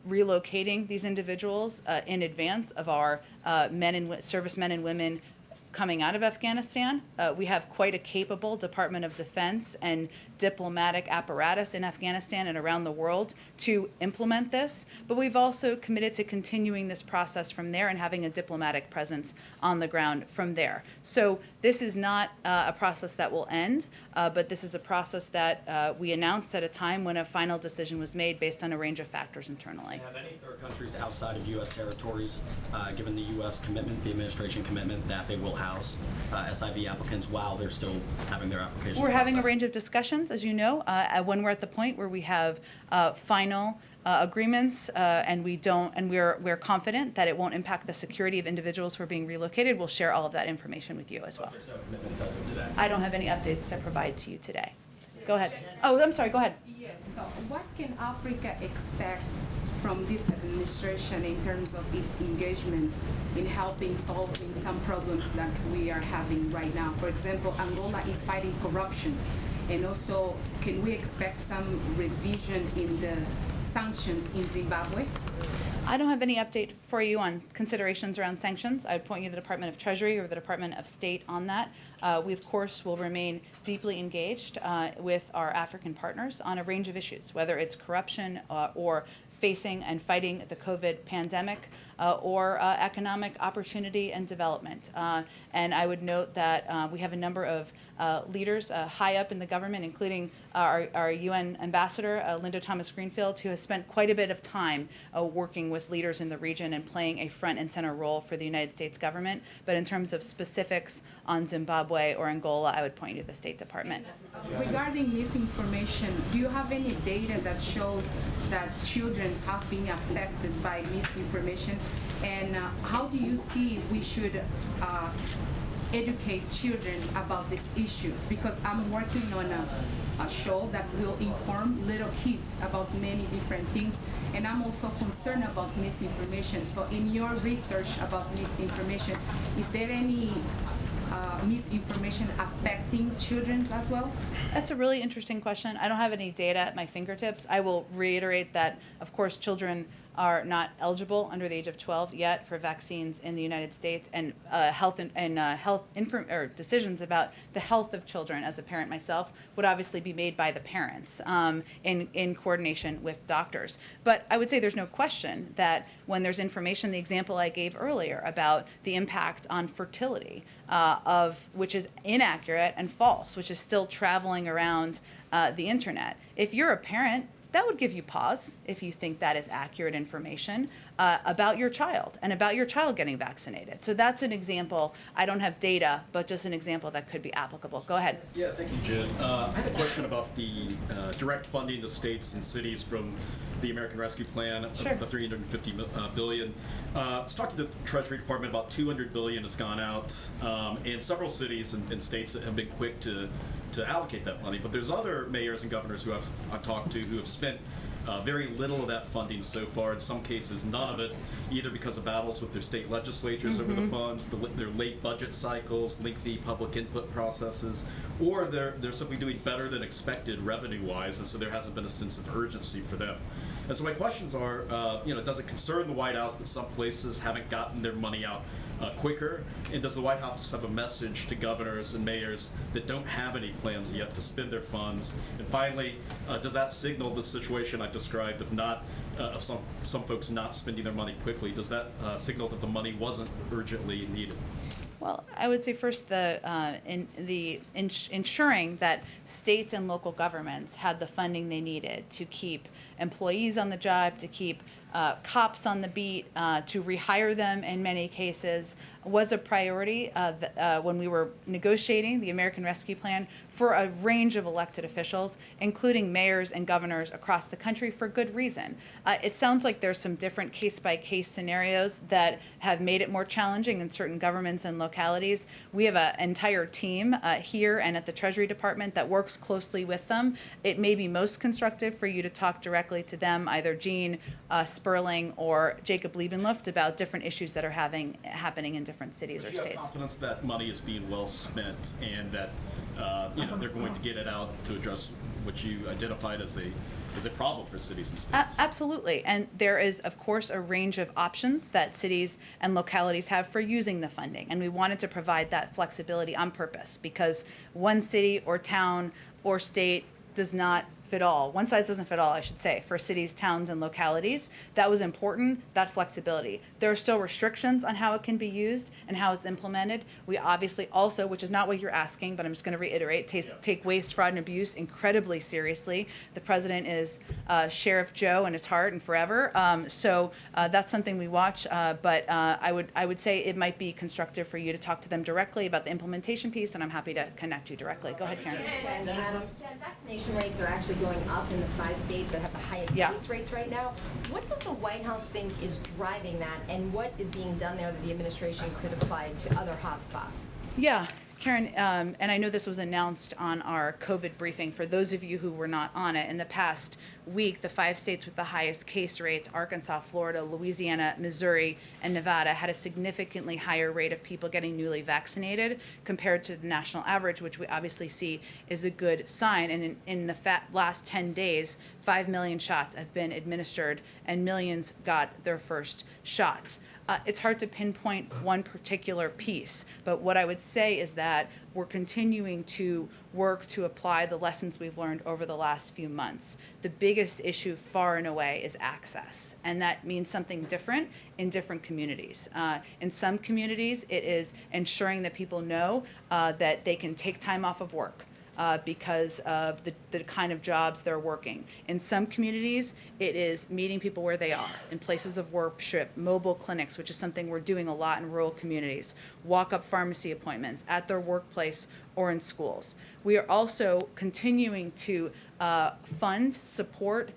relocating these individuals in advance of our servicemen and women coming out of Afghanistan. We have quite a capable Department of Defense and diplomatic apparatus in Afghanistan and around the world to implement this, but we've also committed to continuing this process from there and having a diplomatic presence on the ground from there. So this is not a process that will end, but this is a process that we announced at a time when a final decision was made based on a range of factors internally. Have any third countries outside of U.S. territories given the U.S. commitment, the administration commitment, that they will house SIV applicants while they're still having their applications We're having a processed? range of discussions, as you know, when we're at the point where we have final agreements, and we're confident that it won't impact the security of individuals who are being relocated. We'll share all of that information with you as well. There's no commitments as of today. I don't have any updates to provide to you today. Go ahead. Oh, I'm sorry. Go ahead. Yes. So, what can Africa expect from this administration in terms of its engagement in helping solving some problems that we are having right now? For example, Angola is fighting corruption. And also, can we expect some revision in the sanctions in Zimbabwe? I don't have any update for you on considerations around sanctions. I would point you to the Department of Treasury or the Department of State on that. We, of course, will remain deeply engaged with our African partners on a range of issues, whether it's corruption or facing and fighting the COVID pandemic or economic opportunity and development. And I would note that we have a number of leaders high up in the government, including our UN ambassador, Linda Thomas-Greenfield, who has spent quite a bit of time working with leaders in the region and playing a front and center role for the United States government. But in terms of specifics on Zimbabwe or Angola, I would point you to the State Department. Regarding misinformation, do you have any data that shows that children have been affected by misinformation? And how do you see we should educate children about these issues? Because I'm working on a show that will inform little kids about many different things, and I'm also concerned about misinformation. So in your research about misinformation, is there any misinformation affecting children as well? That's a really interesting question. I don't have any data at my fingertips. I will reiterate that, of course, children are not eligible under the age of 12 yet for vaccines in the United States, and decisions about the health of children as a parent myself would obviously be made by the parents in coordination with doctors. But I would say there's no question that when there's information, the example I gave earlier about the impact on fertility, which is inaccurate and false, which is still traveling around the internet. If you're a parent, that would give you pause if you think that is accurate information about your child and about your child getting vaccinated. So that's an example. I don't have data, but just an example that could be applicable. Go ahead. Yeah, thank you, Jen. I have a question about the direct funding to states and cities from the American Rescue Plan, Sure. The $350 billion. Let's talk to the Treasury Department. About $200 billion has gone out, and several cities and states that have been quick to allocate that money. But there's other mayors and governors who I've talked to who have spent very little of that funding so far. In some cases, none of it, either because of battles with their state legislatures over the funds, their late budget cycles, lengthy public input processes, or they're simply doing better than expected revenue-wise, and so there hasn't been a sense of urgency for them. And so my questions are, does it concern the White House that some places haven't gotten their money out quicker? And does the White House have a message to governors and mayors that don't have any plans yet to spend their funds? And finally, does that signal the situation I've described of some folks not spending their money quickly? Does that signal that the money wasn't urgently needed? Well, I would say first ensuring that states and local governments had the funding they needed to keep employees on the job, to keep cops on the beat, to rehire them in many cases, was a priority when we were negotiating the American Rescue Plan for a range of elected officials, including mayors and governors across the country, for good reason. It sounds like there's some different case-by-case scenarios that have made it more challenging in certain governments and localities. We have an entire team here and at the Treasury Department that works closely with them. It may be most constructive for you to talk directly to them, either Jean Sperling or Jacob Liebenluft, about different issues that are happening in different cities or Do you have states. confidence that money is being well spent and that they're going to get it out to address what you identified as a problem for cities and states? Absolutely. And there is, of course, a range of options that cities and localities have for using the funding. And we wanted to provide that flexibility on purpose because one city or town or state does not fit all. One size doesn't fit all, I should say, for cities, towns, and localities. That was important, that flexibility. There are still restrictions on how it can be used and how it's implemented. We obviously also, which is not what you're asking, but I'm just going to reiterate, take waste, fraud, and abuse incredibly seriously. The president is Sheriff Joe in his heart and forever. So that's something we watch, but I would say it might be constructive for you to talk to them directly about the implementation piece, and I'm happy to connect you directly. Go ahead, Karen. Jen, vaccination rates are actually going up in the 5 states that have the highest case rates right now. What does the White House think is driving that, and what is being done there that the administration could apply to other hotspots? Yeah, Karen, and I know this was announced on our COVID briefing. For those of you who were not on it, in the past week, the 5 states with the highest case rates, Arkansas, Florida, Louisiana, Missouri, and Nevada, had a significantly higher rate of people getting newly vaccinated compared to the national average, which we obviously see is a good sign. And in the last 10 days, 5 million shots have been administered and millions got their first shots. It's hard to pinpoint one particular piece, but what I would say is that we're continuing to work to apply the lessons we've learned over the last few months. The biggest issue far and away is access, and that means something different in different communities. In some communities, it is ensuring that people know that they can take time off of work. Because of the kind of jobs they're working. In some communities, it is meeting people where they are, in places of worship, mobile clinics, which is something we're doing a lot in rural communities, walk-up pharmacy appointments at their workplace or in schools. We are also continuing to fund, support,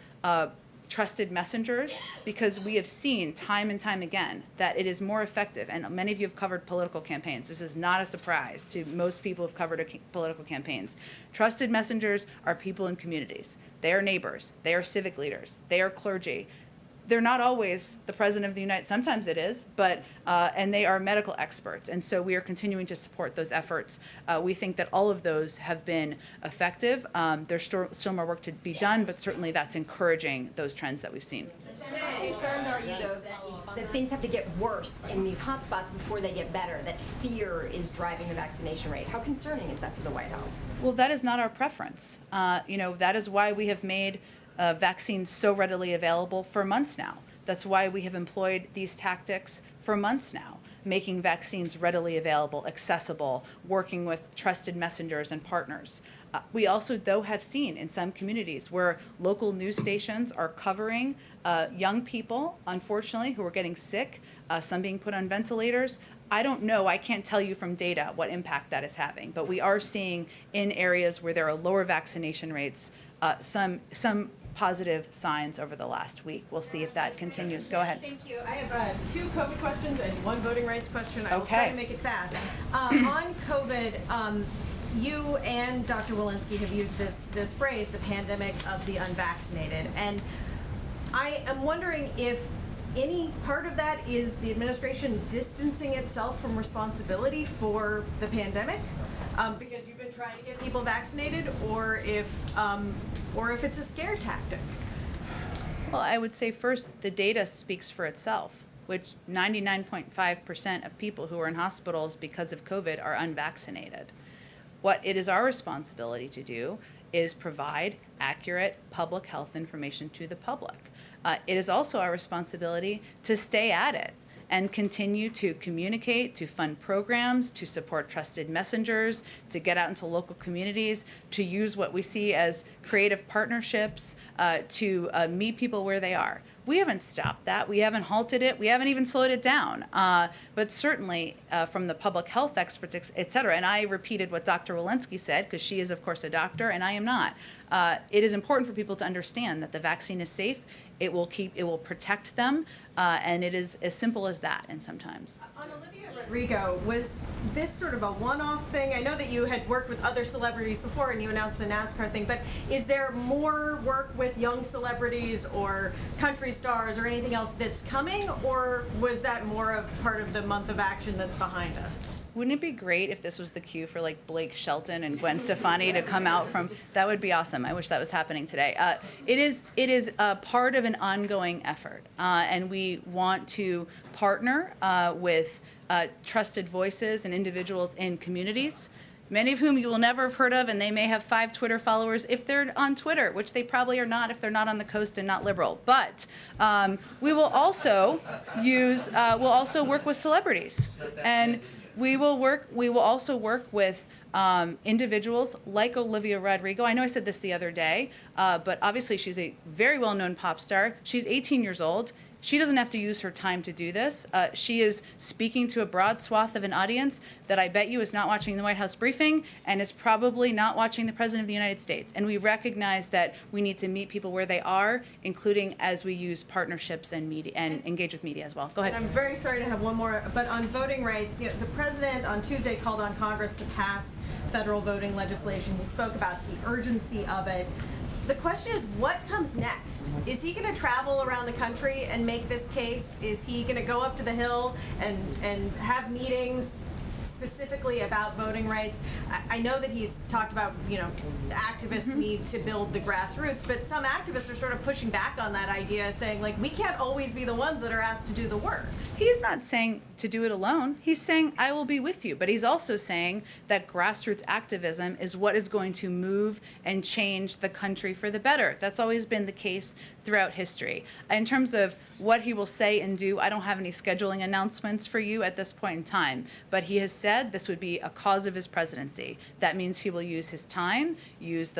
trusted messengers, because we have seen time and time again that it is more effective, and many of you have covered political campaigns. This is not a surprise to most people who've covered political campaigns. Trusted messengers are people in communities. They are neighbors. They are civic leaders. They are clergy. they're not always the president of the United States. Sometimes it is, but and they are medical experts, and so we are continuing to support those efforts. We think that all of those have been effective. There's still more work to be done, but certainly that's encouraging those trends that we've seen. How concerned are you, though, that things have to get worse in these hotspots before they get better, that fear is driving the vaccination rate? How concerning is that to the White House? Well, that is not our preference. That is why we have made vaccines so readily available for months now. That's why we have employed these tactics for months now, making vaccines readily available, accessible, working with trusted messengers and partners. We also, though, have seen in some communities where local news stations are covering young people, unfortunately, who are getting sick, some being put on ventilators. I don't know, I can't tell you from data what impact that is having, but we are seeing in areas where there are lower vaccination rates, some positive signs over the last week. We'll see if that continues. Go ahead. Thank you. I have 2 COVID questions and 1 voting rights question. I will try to make it fast. On COVID, you and Dr. Walensky have used this phrase, the pandemic of the unvaccinated. And I am wondering if any part of that is the administration distancing itself from responsibility for the pandemic, because you've been trying to get people vaccinated, or if it's a scare tactic. Well, I would say first, the data speaks for itself, which 99.5% of people who are in hospitals because of COVID are unvaccinated. What it is our responsibility to do is provide accurate public health information to the public. It is also our responsibility to stay at it and continue to communicate, to fund programs, to support trusted messengers, to get out into local communities, to use what we see as creative partnerships to meet people where they are. We haven't stopped that. We haven't halted it. We haven't even slowed it down. But certainly from the public health experts, et cetera, and I repeated what Dr. Walensky said, because she is, of course, a doctor, and I am not. It is important for people to understand that the vaccine is safe. It will protect them, and it is as simple as that, and sometimes. On Olivia Rodrigo, was this sort of a one-off thing? I know that you had worked with other celebrities before and you announced the NASCAR thing, but is there more work with young celebrities or country stars or anything else that's coming, or was that more of part of the month of action that's behind us? Wouldn't it be great if this was the cue for like Blake Shelton and Gwen Stefani to come out from? That would be awesome. I wish that was happening today. It is part of an ongoing effort, and we want to partner with trusted voices and individuals in communities, many of whom you will never have heard of, and they may have 5 Twitter followers if they're on Twitter, which they probably are not if they're not on the coast and not liberal. But we will also we'll also work with celebrities, and we will also work with individuals like Olivia Rodrigo. I know I said this the other day, but obviously she's a very well-known pop star. She's 18 years old. She doesn't have to use her time to do this. She is speaking to a broad swath of an audience that I bet you is not watching the White House briefing and is probably not watching the President of the United States. And we recognize that we need to meet people where they are, including as we use partnerships and media and engage with media as well. Go ahead. And I'm very sorry to have one more, but on voting rights, the President on Tuesday called on Congress to pass federal voting legislation. He spoke about the urgency of it. The question is, what comes next? Is he going to travel around the country and make this case? Is he going to go up to the Hill and have meetings specifically about voting rights? I know that he's talked about, activists need to build the grassroots, but some activists are sort of pushing back on that idea, saying, like, we can't always be the ones that are asked to do the work. He's not saying to do it alone. He's saying, I will be with you. But he's also saying that grassroots activism is what is going to move and change the country for the better. That's always been the case throughout history. In terms of what he will say and do, I don't have any scheduling announcements for you at this point in time. But he has said this would be a cause of his presidency. That means he will use his time, use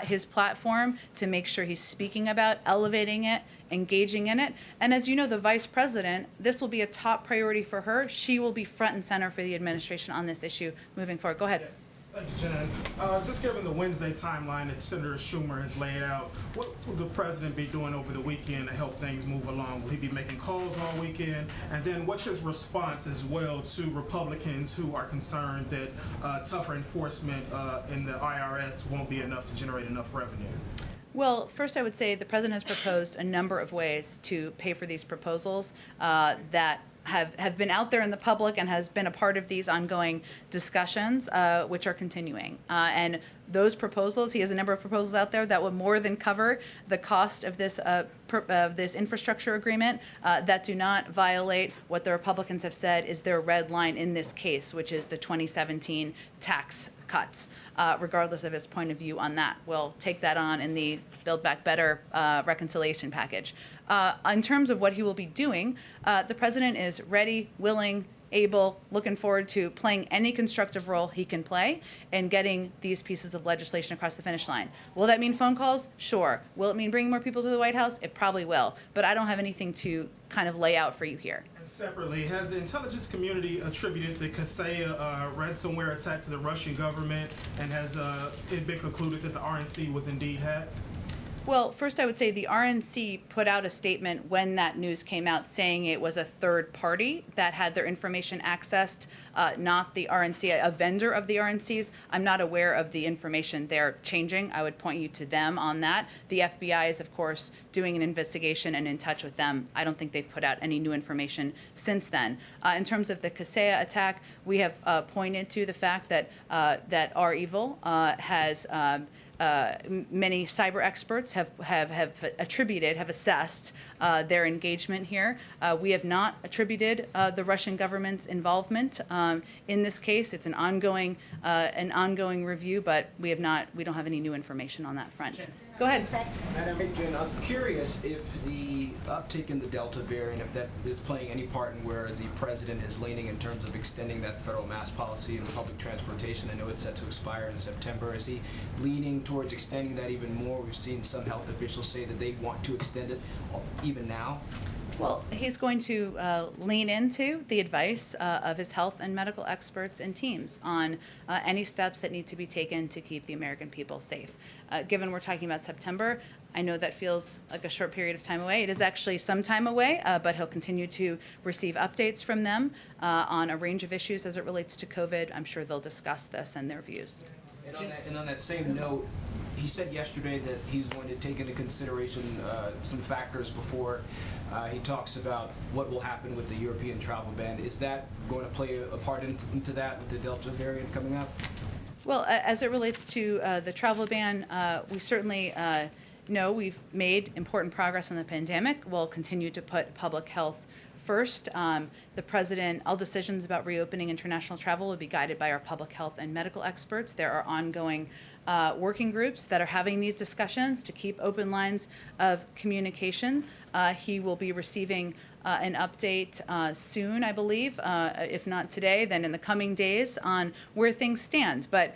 his platform to make sure he's speaking about, elevating it, engaging in it. And as you know, the vice president, this will be a top priority for her. She will be front and center for the administration on this issue moving forward. Go ahead. Thanks, Jen. Just given the Wednesday timeline that Senator Schumer has laid out, what will the president be doing over the weekend to help things move along? Will he be making calls all weekend? And then what's his response as well to Republicans who are concerned that tougher enforcement in the IRS won't be enough to generate enough revenue? Well, first I would say the president has proposed a number of ways to pay for these proposals that have been out there in the public and has been a part of these ongoing discussions, which are continuing. And those proposals, he has a number of proposals out there that will more than cover the cost of this this infrastructure agreement that do not violate what the Republicans have said is their red line in this case, which is the 2017 tax cuts, regardless of his point of view on that. We'll take that on in the Build Back Better reconciliation package. In terms of what he will be doing, the president is ready, willing, able, looking forward to playing any constructive role he can play in getting these pieces of legislation across the finish line. Will that mean phone calls? Sure. Will it mean bringing more people to the White House? It probably will. But I don't have anything to kind of lay out for you here. And separately, has the intelligence community attributed the Kaseya ransomware attack to the Russian government, and has it been concluded that the RNC was indeed hacked? Well, first I would say the RNC put out a statement when that news came out saying it was a third party that had their information accessed, not the RNC, a vendor of the RNC's. I'm not aware of the information they're changing. I would point you to them on that. The FBI is, of course, doing an investigation and in touch with them. I don't think they've put out any new information since then. In terms of the Kaseya attack, we have pointed to the fact that that Our Evil has many cyber experts have assessed their engagement here. We have not attributed the Russian government's involvement in this case. It's an ongoing review, but we don't have any new information on that front. Go ahead. Madam Jen, I'm curious if the uptick in the Delta variant, if that is playing any part in where the president is leaning in terms of extending that federal mask policy in public transportation. I know it's set to expire in September. Is he leaning towards extending that even more? We've seen some health officials say that they want to extend it even now. Well, he's going to lean into the advice of his health and medical experts and teams on any steps that need to be taken to keep the American people safe. Given we're talking about September, I know that feels like a short period of time away. It is actually some time away, but he'll continue to receive updates from them on a range of issues as it relates to COVID. I'm sure they'll discuss this and their views. And on that same note, he said yesterday that he's going to take into consideration some factors before he talks about what will happen with the European travel ban. Is that going to play a part into that with the Delta variant coming up? Well, as it relates to the travel ban, we certainly know we've made important progress on the pandemic. We'll continue to put public health first. The president, all decisions about reopening international travel will be guided by our public health and medical experts. There are ongoing working groups that are having these discussions to keep open lines of communication. He will be receiving an update soon, I believe, if not today, then in the coming days on where things stand. But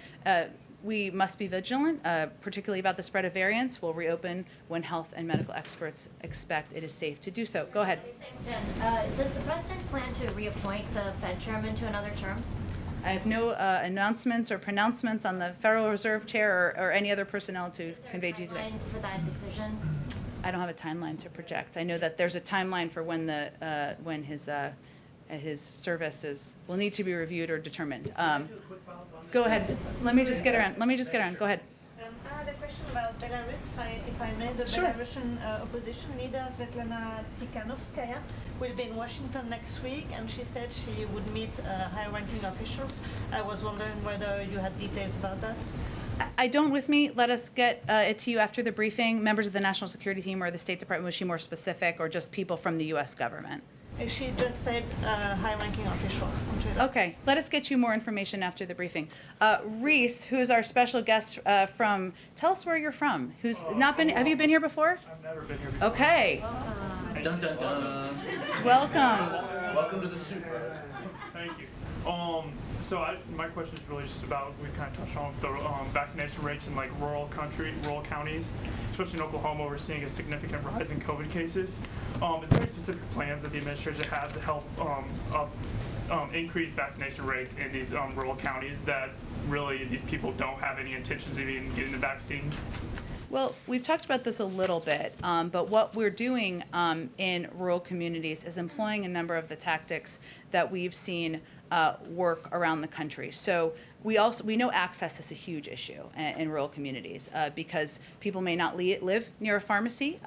we must be vigilant, particularly about the spread of variants. We'll reopen when health and medical experts expect it is safe to do so. Go ahead. Thanks, Jen. Does the president plan to reappoint the Fed chairman to another term? I have no announcements or pronouncements on the Federal Reserve Chair or any other personnel to convey to you today. For that decision? I don't have a timeline to project. I know that there's a timeline for when his services will need to be reviewed or determined. Go ahead. Let me just get around. Go ahead. I had a question about Belarus, if I may. The Belarusian opposition leader, Svetlana Tikhanovskaya, will be in Washington next week, and she said she would meet high-ranking officials. I was wondering whether you had details about that. I don't with me. Let us get it to you after the briefing. Members of the National Security Team or the State Department, was she more specific, or just people from the U.S. government? She just said high-ranking officials on Twitter. Okay, let us get you more information after the briefing. Reese, who is our special guest from, tell us where you're from. Who's not been, have you been here before? I've never been here before. Okay. Dun dun dun. Welcome. Welcome to the super. Thank you. So my question is really just about, we kind of touched on the vaccination rates in like rural counties, especially in Oklahoma. We're seeing a significant rise in COVID cases. Is there any specific plans that the administration has to help increase vaccination rates in these rural counties that really these people don't have any intentions of even getting the vaccine? Well, we've talked about this a little bit, but what we're doing in rural communities is employing a number of the tactics that we've seen work around the country. So we know access is a huge issue in rural communities because people may not live near a pharmacy.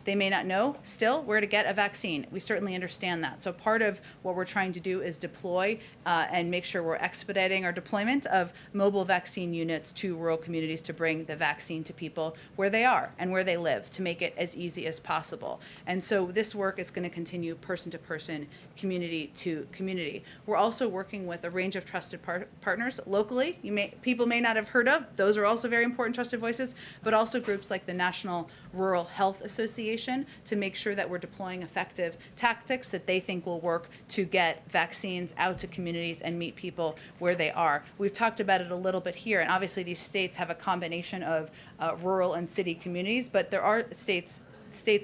They may not know still where to get a vaccine. We certainly understand that. So part of what we're trying to do is deploy and make sure we're expediting our deployment of mobile vaccine units to rural communities to bring the vaccine to people where they are and where they live, to make it as easy as possible. And so this work is going to continue person to person, community to community. We're also working with a range of trusted partners locally. People may not have heard of. Those are also very important trusted voices, but also groups like the National Rural Health Association to make sure that we're deploying effective tactics that they think will work to get vaccines out to communities and meet people where they are. We've talked about it a little bit here, and obviously these states have a combination of rural and city communities, but there are states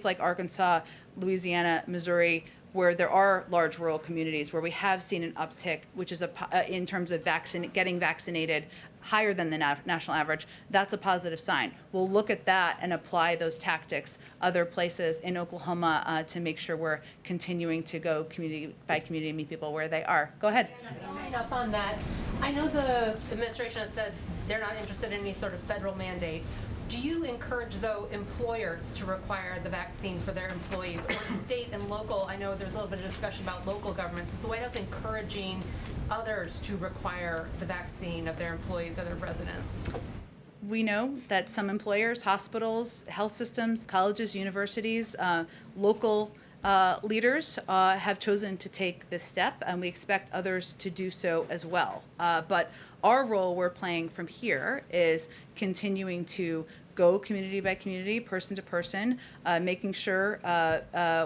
like Arkansas, Louisiana, Missouri, where there are large rural communities where we have seen an uptick, which is in terms of getting vaccinated higher than the national average. That's a positive sign. We'll look at that and apply those tactics other places in Oklahoma to make sure we're continuing to go community by community and meet people where they are. Go ahead. Following up on that, I know the administration has said they're not interested in any sort of federal mandate. Do you encourage, though, employers to require the vaccine for their employees, or state and local? I know there's a little bit of discussion about local governments. Is the White House encouraging others to require the vaccine of their employees or their residents? We know that some employers, hospitals, health systems, colleges, universities, local leaders have chosen to take this step, and we expect others to do so as well. But our role we're playing from here is continuing to go community by community, person to person, making sure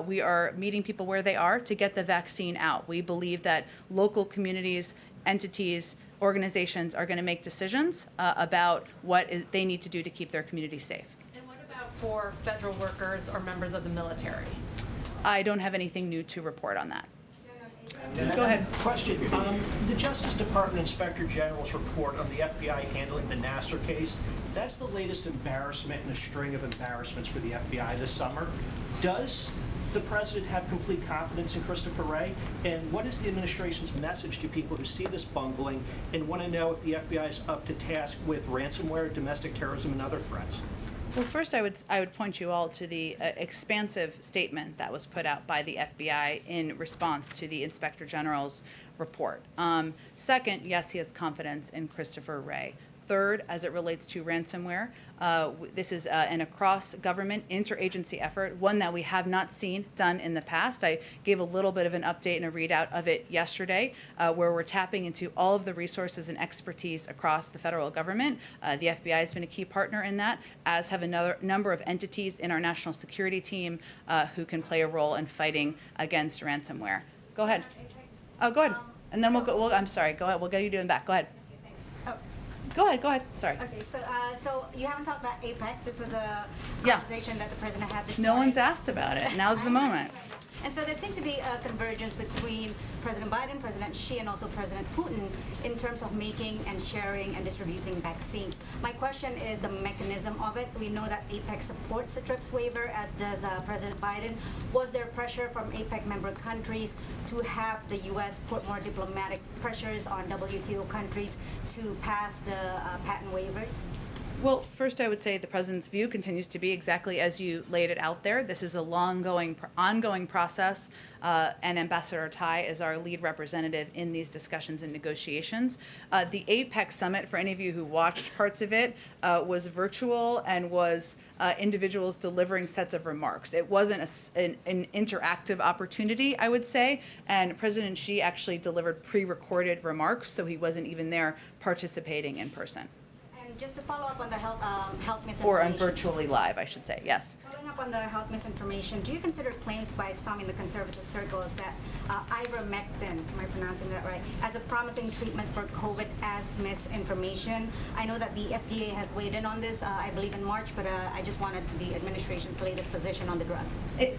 we are meeting people where they are to get the vaccine out. We believe that local communities, entities, organizations are going to make decisions about what they need to do to keep their community safe. And what about for federal workers or members of the military? I don't have anything new to report on that. Go ahead. Question. The Justice Department Inspector General's report on the FBI handling the Nassar case, that's the latest embarrassment in a string of embarrassments for the FBI this summer. Does the President have complete confidence in Christopher Wray? And what is the administration's message to people who see this bungling and want to know if the FBI is up to task with ransomware, domestic terrorism, and other threats? Well, first, I would point you all to the expansive statement that was put out by the FBI in response to the Inspector General's report. Second, yes, he has confidence in Christopher Wray. Third, as it relates to ransomware, this is an across-government interagency effort, one that we have not seen done in the past. I gave a little bit of an update and a readout of it yesterday, where we're tapping into all of the resources and expertise across the federal government. The FBI has been a key partner in that, as have a number of entities in our national security team who can play a role in fighting against ransomware. Go ahead. Oh, go ahead. And then we'll go. I'm sorry. Go ahead. We'll get you doing back. Go ahead. Thanks. Oh. Go ahead. Sorry. Okay, so you haven't talked about APEC. This was a conversation that the president had this morning. morning. No one's asked about it. Now's the moment. And so there seems to be a convergence between President Biden, President Xi, and also President Putin in terms of making and sharing and distributing vaccines. My question is the mechanism of it. We know that APEC supports the TRIPS waiver, as does President Biden. Was there pressure from APEC member countries to have the U.S. put more diplomatic pressures on WTO countries to pass the patent waivers? Well, first I would say the president's view continues to be exactly as you laid it out there. This is a ongoing process, and Ambassador Tai is our lead representative in these discussions and negotiations. The APEC summit, for any of you who watched parts of it, was virtual and was individuals delivering sets of remarks. It wasn't an interactive opportunity, I would say, and President Xi actually delivered pre-recorded remarks, so he wasn't even there participating in person. Just to follow up on the health misinformation. Or on virtually live, I should say, yes. Following up on the health misinformation, do you consider claims by some in the conservative circles that ivermectin, am I pronouncing that right, as a promising treatment for COVID as misinformation? I know that the FDA has weighed in on this, I believe in March, but I just wanted the administration's latest position on the drug.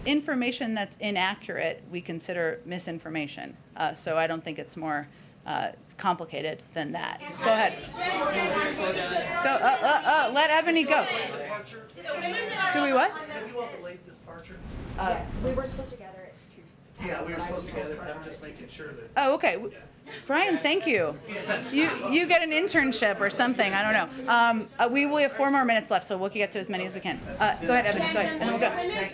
Information that's inaccurate, we consider misinformation. So I don't think it's more complicated than that. Go ahead. Go. Let Ebony go. Do we what? Yeah, we were supposed to gather at Yeah, we were supposed to get it, I'm just making sure that. Oh, okay. Brian, thank you. You get an internship or something. I don't know. We have 4 more minutes left, so we'll get to as many as we can. Go ahead, Evan. Go ahead, and then we'll go. Women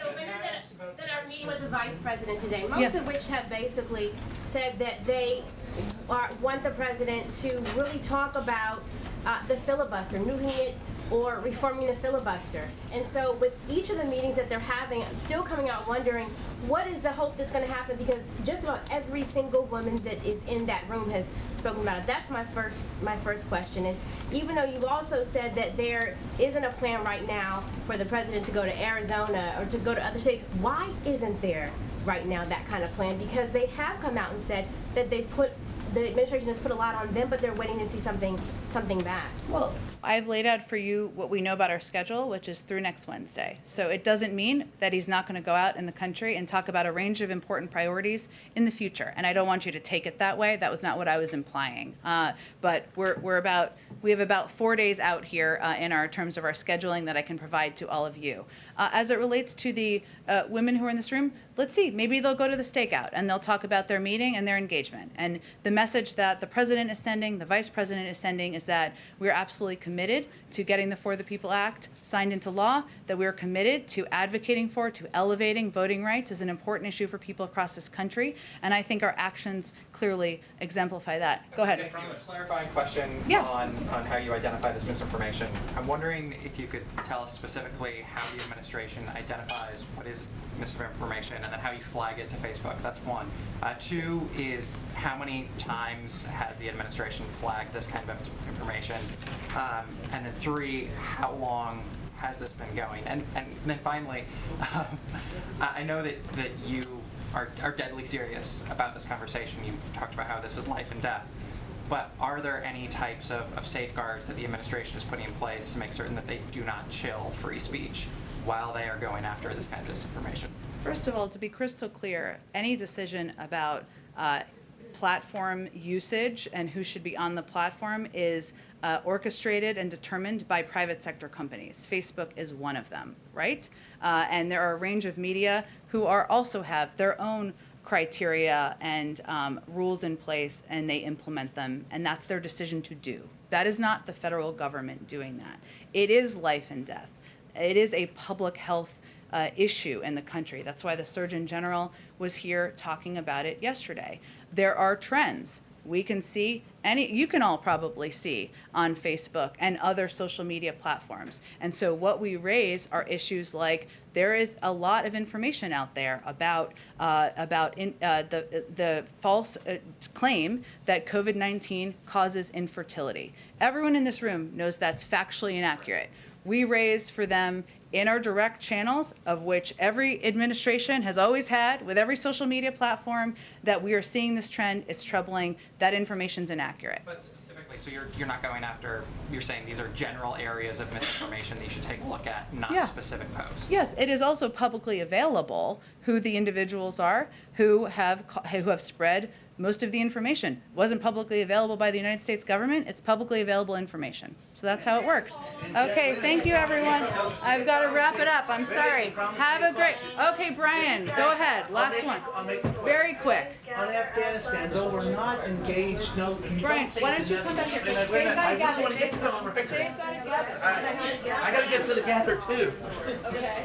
that are meeting with the vice president today, most of which have basically said that they want the president to really talk about the filibuster, nuking it or reforming the filibuster. And so with each of the meetings that they're having, I'm still coming out wondering what is the hope that's going to happen, because just about every single woman that is in that room has spoken about it. That's my first question. And even though you've also said that there isn't a plan right now for the president to go to Arizona or to go to other states, why isn't there right now that kind of plan? Because they have come out and said that the administration has put a lot on them, but they're waiting to see something back. Well, I've laid out for you what we know about our schedule, which is through next Wednesday. So it doesn't mean that he's not going to go out in the country and talk about a range of important priorities in the future. And I don't want you to take it that way. That was not what I was implying. But we have about 4 days out here in our terms of our scheduling that I can provide to all of you. As it relates to the women who are in this room, let's see, maybe they'll go to the stakeout and they'll talk about their meeting and their engagement. And the message that the president is sending, the vice president is sending, is that we're absolutely committed to getting the For the People Act signed into law, that we're committed to advocating for, to elevating voting rights as an important issue for people across this country. And I think our actions clearly exemplify that. Go ahead. Thank you. A clarifying question on how you identify this misinformation. I'm wondering if you could tell us specifically how the administration identifies what is misinformation and then how you flag it to Facebook. That's one. 2 is how many times has the administration flagged this kind of information? And then 3, how long has this been going? And then finally, I know that you are deadly serious about this conversation. You talked about how this is life and death. But are there any types of safeguards that the administration is putting in place to make certain that they do not chill free speech while they are going after this kind of disinformation? First of all, to be crystal clear, any decision about platform usage and who should be on the platform is orchestrated and determined by private sector companies. Facebook is one of them, right? And there are a range of media who also have their own criteria and rules in place, and they implement them, and that's their decision to do. That is not the federal government doing that. It is life and death. It is a public health issue in the country. That's why the Surgeon General was here talking about it yesterday. There are trends. We can see, you can all probably see on Facebook and other social media platforms. And so what we raise are issues like there is a lot of information out there about the false claim that COVID-19 causes infertility. Everyone in this room knows that's factually inaccurate. We raise for them in our direct channels, of which every administration has always had with every social media platform, that we are seeing this trend. It's troubling. That information's inaccurate. But specifically, so you're not going after, you're saying these are general areas of misinformation that you should take a look at, not specific posts. Yes, it is also publicly available who the individuals are who have spread most of the information. It wasn't publicly available by the United States government. It's publicly available information. So that's how it works. Okay, thank you, everyone. I've got to wrap it up. I'm sorry. Have a great... Okay, Brian, go ahead. Last one. Very quick. On Afghanistan, though we're not engaged, Brian, why don't you come back here? They've got to gather. They've got to gather. I got to get to the gather, too. Okay.